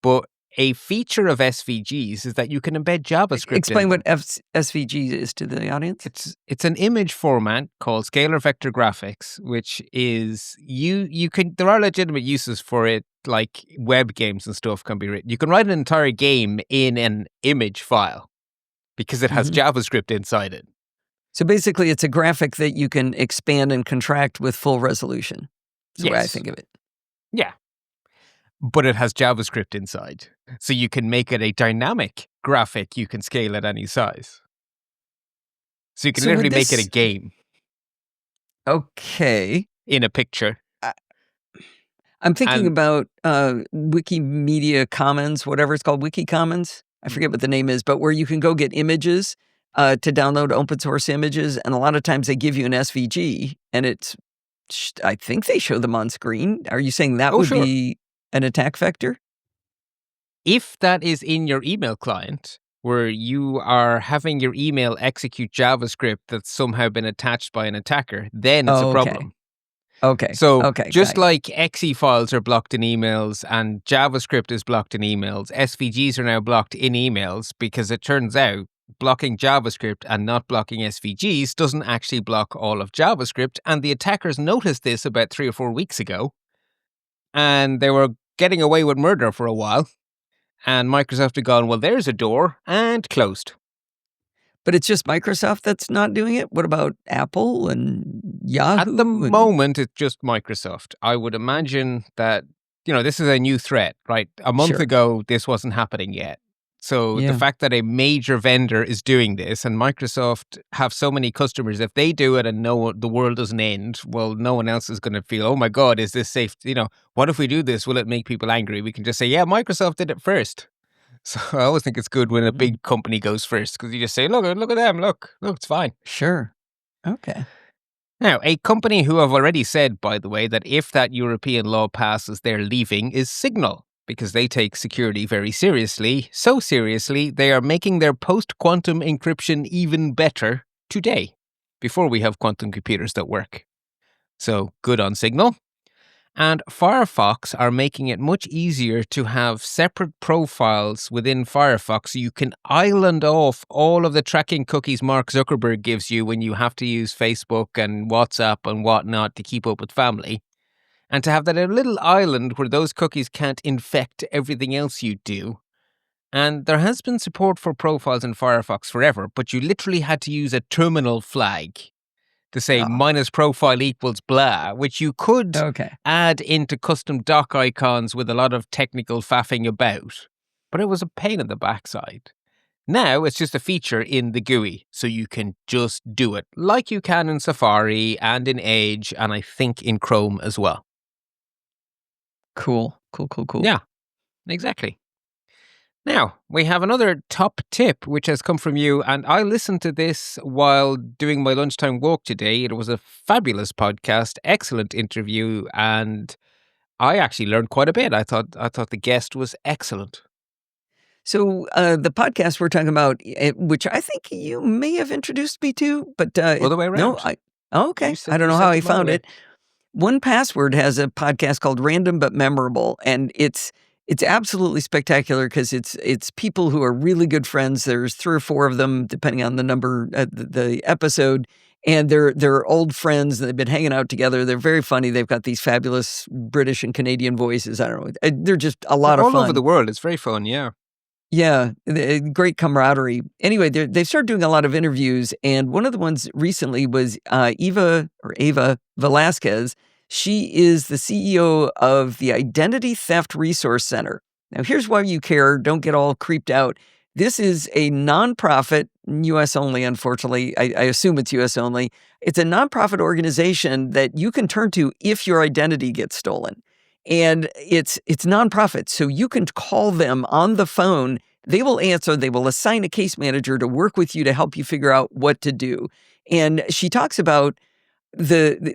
but a feature of SVGs is that you can embed JavaScript in Explain them. what SVG is to the audience. It's an image format called scalar vector graphics, which is you can there are legitimate uses for it, like web games and stuff can be written. You can write an entire game in an image file because it has JavaScript inside it. So basically, it's a graphic that you can expand and contract with full resolution. That's the way I think of it. Yeah. But it has JavaScript inside. So you can make it a dynamic graphic you can scale at any size. So you can literally make it a game. Okay. In a picture. I'm thinking about Wikimedia Commons, whatever it's called, Wiki Commons. I forget what the name is, but where you can go get images to download open source images. And a lot of times they give you an SVG and I think they show them on screen. Are you saying that would be an attack vector? If that is in your email client, where you are having your email execute JavaScript that's somehow been attached by an attacker, then it's a problem. Okay. So just like exe files are blocked in emails and JavaScript is blocked in emails, SVGs are now blocked in emails because it turns out blocking JavaScript and not blocking SVGs doesn't actually block all of JavaScript. And the attackers noticed this about 3 or 4 weeks ago. And they were getting away with murder for a while. And Microsoft had gone, well, there's a door, and closed. But it's just Microsoft that's not doing it? What about Apple and Yahoo? At the moment, it's just Microsoft. I would imagine that, this is a new threat, right? A month ago, this wasn't happening yet. So the fact that a major vendor is doing this and Microsoft have so many customers, if they do it and the world doesn't end, well, no one else is going to feel, oh my God, is this safe? What if we do this? Will it make people angry? We can just say, yeah, Microsoft did it first. So I always think it's good when a big company goes first because you just say, look at them, look, it's fine. Sure. Okay. Now, a company who have already said, by the way, that if that European law passes, they're leaving is Signal, because they take security very seriously. So seriously, they are making their post-quantum encryption even better today, before we have quantum computers that work. So, good on Signal. And Firefox are making it much easier to have separate profiles within Firefox so you can island off all of the tracking cookies Mark Zuckerberg gives you when you have to use Facebook and WhatsApp and whatnot to keep up with family. And to have that a little island where those cookies can't infect everything else you do. And there has been support for profiles in Firefox forever, but you literally had to use a terminal flag to say minus profile equals blah, which you could add into custom dock icons with a lot of technical faffing about. But it was a pain in the backside. Now it's just a feature in the GUI, so you can just do it, like you can in Safari and in Edge, and I think in Chrome as well. Cool. Yeah, exactly. Now, we have another top tip, which has come from you, and I listened to this while doing my lunchtime walk today. It was a fabulous podcast, excellent interview, and I actually learned quite a bit. I thought the guest was excellent. So the podcast we're talking about, which I think you may have introduced me to, but other way around. No, okay. I don't know how I found it. 1Password has a podcast called Random But Memorable, and it's absolutely spectacular because it's people who are really good friends. There's 3 or 4 of them, depending on the number, the episode, and they're old friends. They've been hanging out together. They're very funny. They've got these fabulous British and Canadian voices. I don't know. They're just a lot of fun. All over the world. It's very fun, yeah. Yeah, great camaraderie. Anyway, they've started doing a lot of interviews, and one of the ones recently was Ava Velasquez. She is the CEO of the Identity Theft Resource Center. Now, here's why you care. Don't get all creeped out. This is a nonprofit, U.S. only, unfortunately. I assume it's U.S. only. It's a nonprofit organization that you can turn to if your identity gets stolen. And it's nonprofit, so you can call them on the phone. They will answer. They will assign a case manager to work with you to help you figure out what to do. And she talks about the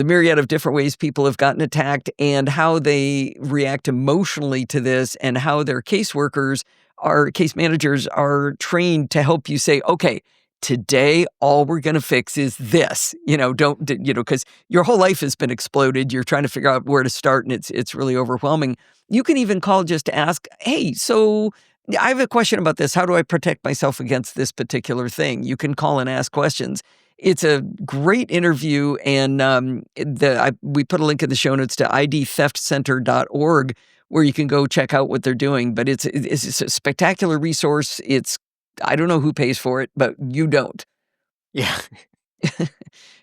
myriad of different ways people have gotten attacked and how they react emotionally to this, and how their caseworkers, our case managers, are trained to help you say, okay, today all we're going to fix is this. Because your whole life has been exploded. You're trying to figure out where to start, and it's really overwhelming. You can even call just to ask, hey, so I have a question about this. How do I protect myself against this particular thing? You can call and ask questions. It's a great interview, and we put a link in the show notes to idtheftcenter.org, where you can go check out what they're doing. But it's a spectacular resource. I don't know who pays for it, but you don't. Yeah.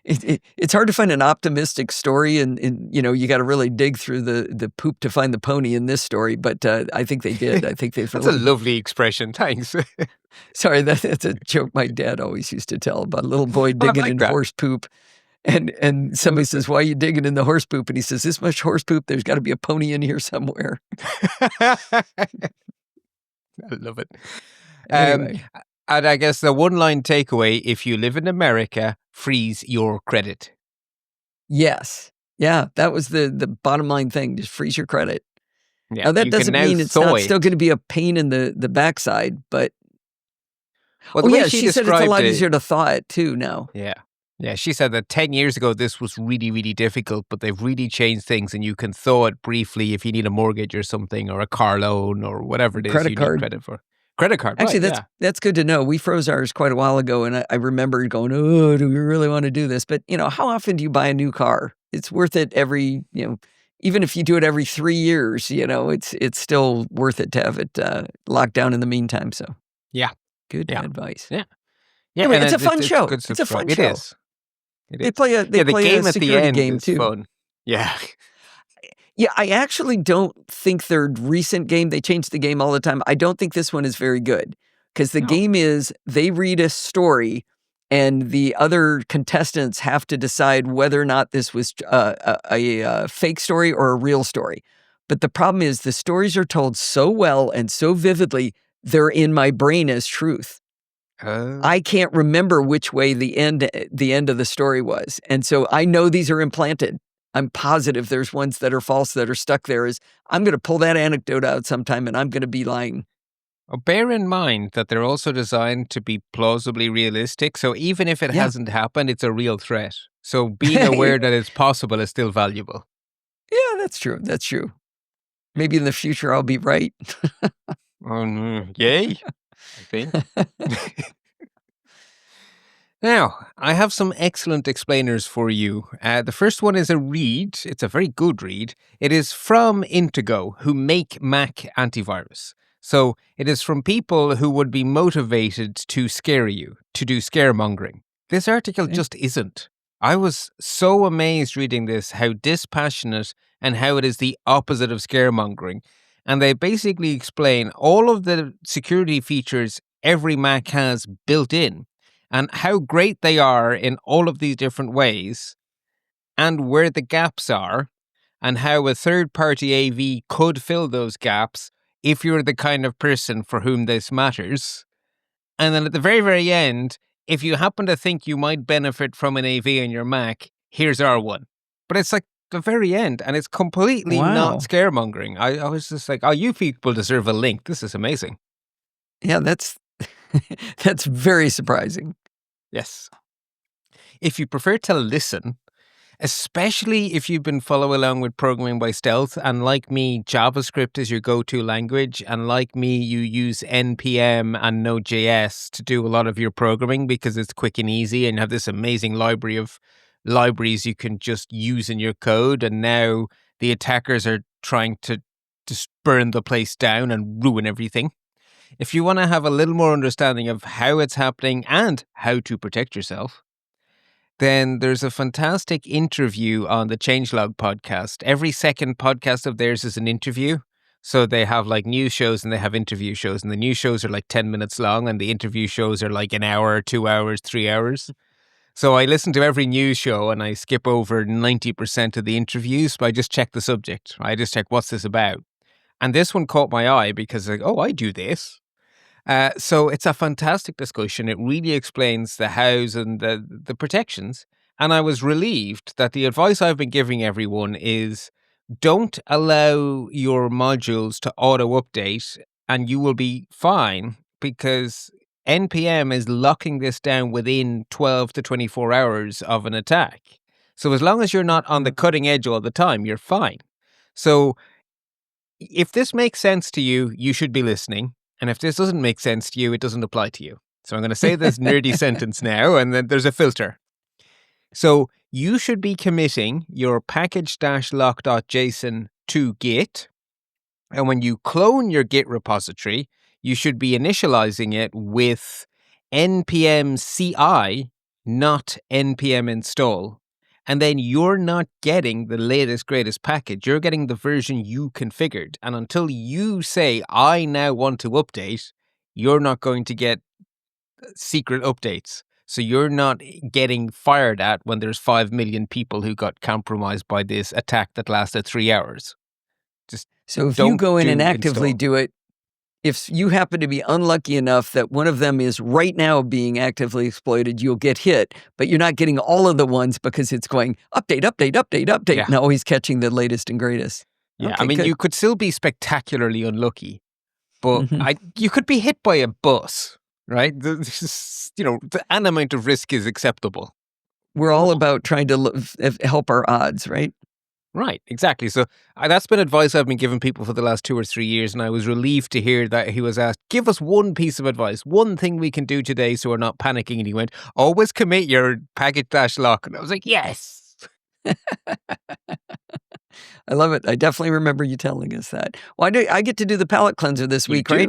It's hard to find an optimistic story, and you got to really dig through the poop to find the pony in this story. But I think they did. I think they've. That's a lovely expression. Thanks. Sorry, that's a joke my dad always used to tell about a little boy digging in horse poop. And somebody says, why are you digging in the horse poop? And he says, this much horse poop, there's got to be a pony in here somewhere. I love it. Anyway. And I guess the one-line takeaway, if you live in America, freeze your credit. Yes. Yeah, that was the bottom line thing. Just freeze your credit. Yeah, now, that doesn't mean it's not still going to be a pain in the backside, but... Well, she said it's a lot easier to thaw it, too, now. Yeah. Yeah, she said that 10 years ago, this was really, really difficult, but they've really changed things, and you can thaw it briefly if you need a mortgage or something, or a car loan, or whatever it is you need credit for. Credit card, actually, right, that's good to know. We froze ours quite a while ago, and I remember going, oh, do we really want to do this? But, how often do you buy a new car? It's worth it even if you do it every 3 years, it's still worth it to have it locked down in the meantime. So, yeah. Good advice. Yeah. Yeah, anyway, it's a fun show. It's a fun show. It is. They play a game at the end game is too. Fun. Yeah. Yeah, I actually don't think their recent game, they change the game all the time. I don't think this one is very good, because the game is they read a story and the other contestants have to decide whether or not this was a fake story or a real story. But the problem is the stories are told so well and so vividly, they're in my brain as truth. I can't remember which way the end of the story was. And so I know these are implanted. I'm positive there's ones that are false that are stuck there. I'm going to pull that anecdote out sometime, and I'm going to be lying. Bear in mind that they're also designed to be plausibly realistic. So even if it hasn't happened, it's a real threat. So being aware that it's possible is still valuable. Yeah, that's true. That's true. Maybe in the future I'll be right. Yay, I think. Now, I have some excellent explainers for you. The first one is a read. It's a very good read. It is from Intego, who make Mac antivirus. So it is from people who would be motivated to scare you, to do scaremongering. This article just isn't. I was so amazed reading this, how dispassionate and how it is the opposite of scaremongering. And they basically explain all of the security features every Mac has built in, and how great they are in all of these different ways, and where the gaps are, and how a third-party AV could fill those gaps if you're the kind of person for whom this matters. And then at the very, very end, if you happen to think you might benefit from an AV on your Mac, here's our one. But it's like the very end, and it's completely not scaremongering. I was just like, oh, you people deserve a link. This is amazing. Yeah, that's very surprising. Yes. If you prefer to listen, especially if you've been following along with Programming by Stealth, and like me, JavaScript is your go-to language, and like me, you use NPM and Node.js to do a lot of your programming because it's quick and easy, and you have this amazing library of libraries you can just use in your code, and now the attackers are trying to just burn the place down and ruin everything. If you want to have a little more understanding of how it's happening and how to protect yourself, then there's a fantastic interview on the Changelog podcast. Every second podcast of theirs is an interview. So they have like news shows and they have interview shows. And the news shows are like 10 minutes long and the interview shows are like an hour, 2 hours, 3 hours. So I listen to every news show and I skip over 90% of the interviews, but I just check the subject. I just check what's this about. And this one caught my eye because like, oh, I do this. So it's a fantastic discussion. It really explains the hows and the protections. And I was relieved that the advice I've been giving everyone is don't allow your modules to auto-update and you will be fine because NPM is locking this down within 12 to 24 hours of an attack. So as long as you're not on the cutting edge all the time, you're fine. So if this makes sense to you, you should be listening. And if this doesn't make sense to you, it doesn't apply to you. So I'm going to say this nerdy sentence now, and then there's a filter. So you should be committing your package-lock.json to Git. And when you clone your Git repository, you should be initializing it with npm CI, not npm install. And then you're not getting the latest, greatest package. You're getting the version you configured. And until you say, I now want to update, you're not going to get secret updates. So you're not getting fired at when there's 5 million people who got compromised by this attack that lasted 3 hours. So if you go in and actively do it, if you happen to be unlucky enough that one of them is right now being actively exploited, you'll get hit, but you're not getting all of the ones because it's going update, and always catching the latest and greatest. Yeah, okay, I mean, good. You could still be spectacularly unlucky, but you could be hit by a bus, right? The amount of risk is acceptable. We're all about trying to help our odds, right? Right, exactly. So that's been advice I've been giving people for the last 2 or 3 years, and I was relieved to hear that he was asked, give us one piece of advice, one thing we can do today so we're not panicking. And he went, always commit your package-lock. And I was like, yes. I love it. I definitely remember you telling us that. Well, I get to do the palette cleanser this week, right?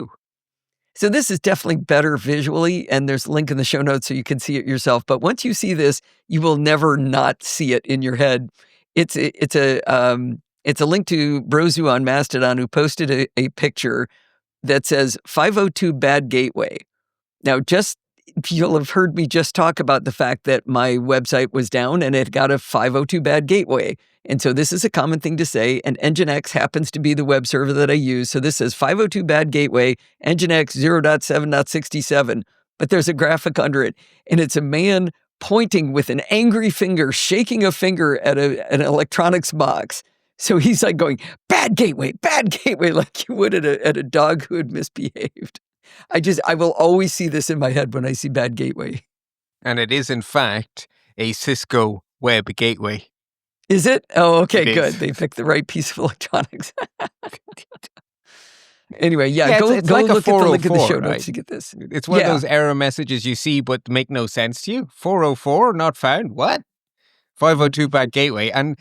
So this is definitely better visually, and there's a link in the show notes so you can see it yourself. But once you see this, you will never not see it in your head. It's a link to Brozu on Mastodon who posted a picture that says 502 bad gateway. Now, you'll have heard me just talk about the fact that my website was down and it got a 502 bad gateway. And so this is a common thing to say, and Nginx happens to be the web server that I use. So this says 502 bad gateway, Nginx 0.7.67, but there's a graphic under it, and it's a man pointing with an angry finger, shaking a finger at an electronics box. So he's like going, bad gateway, like you would at a dog who had misbehaved. I will always see this in my head when I see bad gateway. And it is, in fact, a Cisco web gateway. Is it? Oh, okay, good. They picked the right piece of electronics. Anyway, go it's like look at the link in the show right? notes to get this. It's one of those error messages you see but make no sense to you. 404 not found. What? 502 bad gateway. And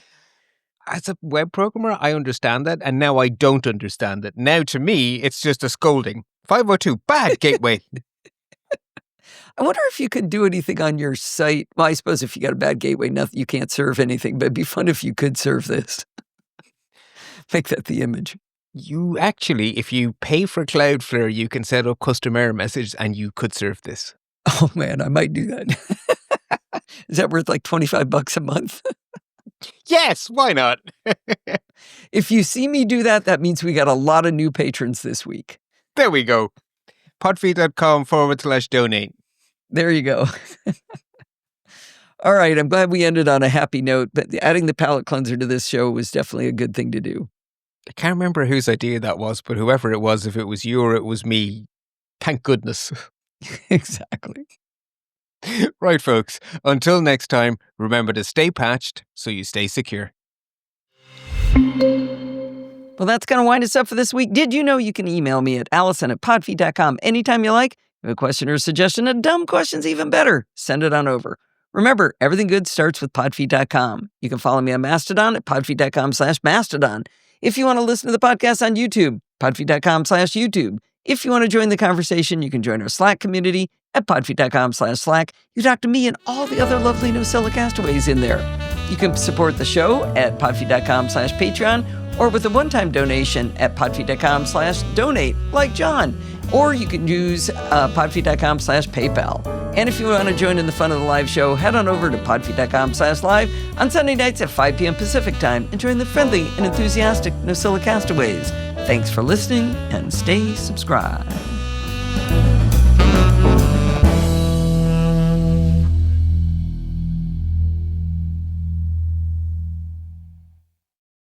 as a web programmer, I understand that, and now I don't understand it. Now to me, it's just a scolding. 502 bad gateway. I wonder if you could do anything on your site. Well, I suppose if you got a bad gateway, you can't serve anything, but it'd be fun if you could serve this. Make that the image. You actually, if you pay for Cloudflare, you can set up custom error messages and you could serve this. Oh man, I might do that. Is that worth like $25 a month? Yes, why not? If you see me do that, that means we got a lot of new patrons this week. There we go. podfeed.com/donate. There you go. All right, I'm glad we ended on a happy note, but adding the palette cleanser to this show was definitely a good thing to do. I can't remember whose idea that was, but whoever it was, if it was you or it was me, thank goodness. Exactly. Right, folks. Until next time, remember to stay patched so you stay secure. Well, that's going to wind us up for this week. Did you know you can email me at allison@podfeed.com anytime you like? If you have a question or a suggestion, a dumb question's even better. Send it on over. Remember, everything good starts with podfeed.com. You can follow me on Mastodon at podfeed.com/Mastodon. If you want to listen to the podcast on YouTube, podfeed.com/YouTube. If you want to join the conversation, you can join our Slack community at podfeet.com/Slack. You talk to me and all the other lovely No Silicastaways in there. You can support the show at podfeet.com/Patreon or with a one-time donation at podfeet.com/donate, like John. Or you can use podfeet.com/PayPal. And if you want to join in the fun of the live show, head on over to podfeet.com/live on Sunday nights at 5 p.m. Pacific time and join the friendly and enthusiastic No Silicastaways. Thanks for listening and stay subscribed.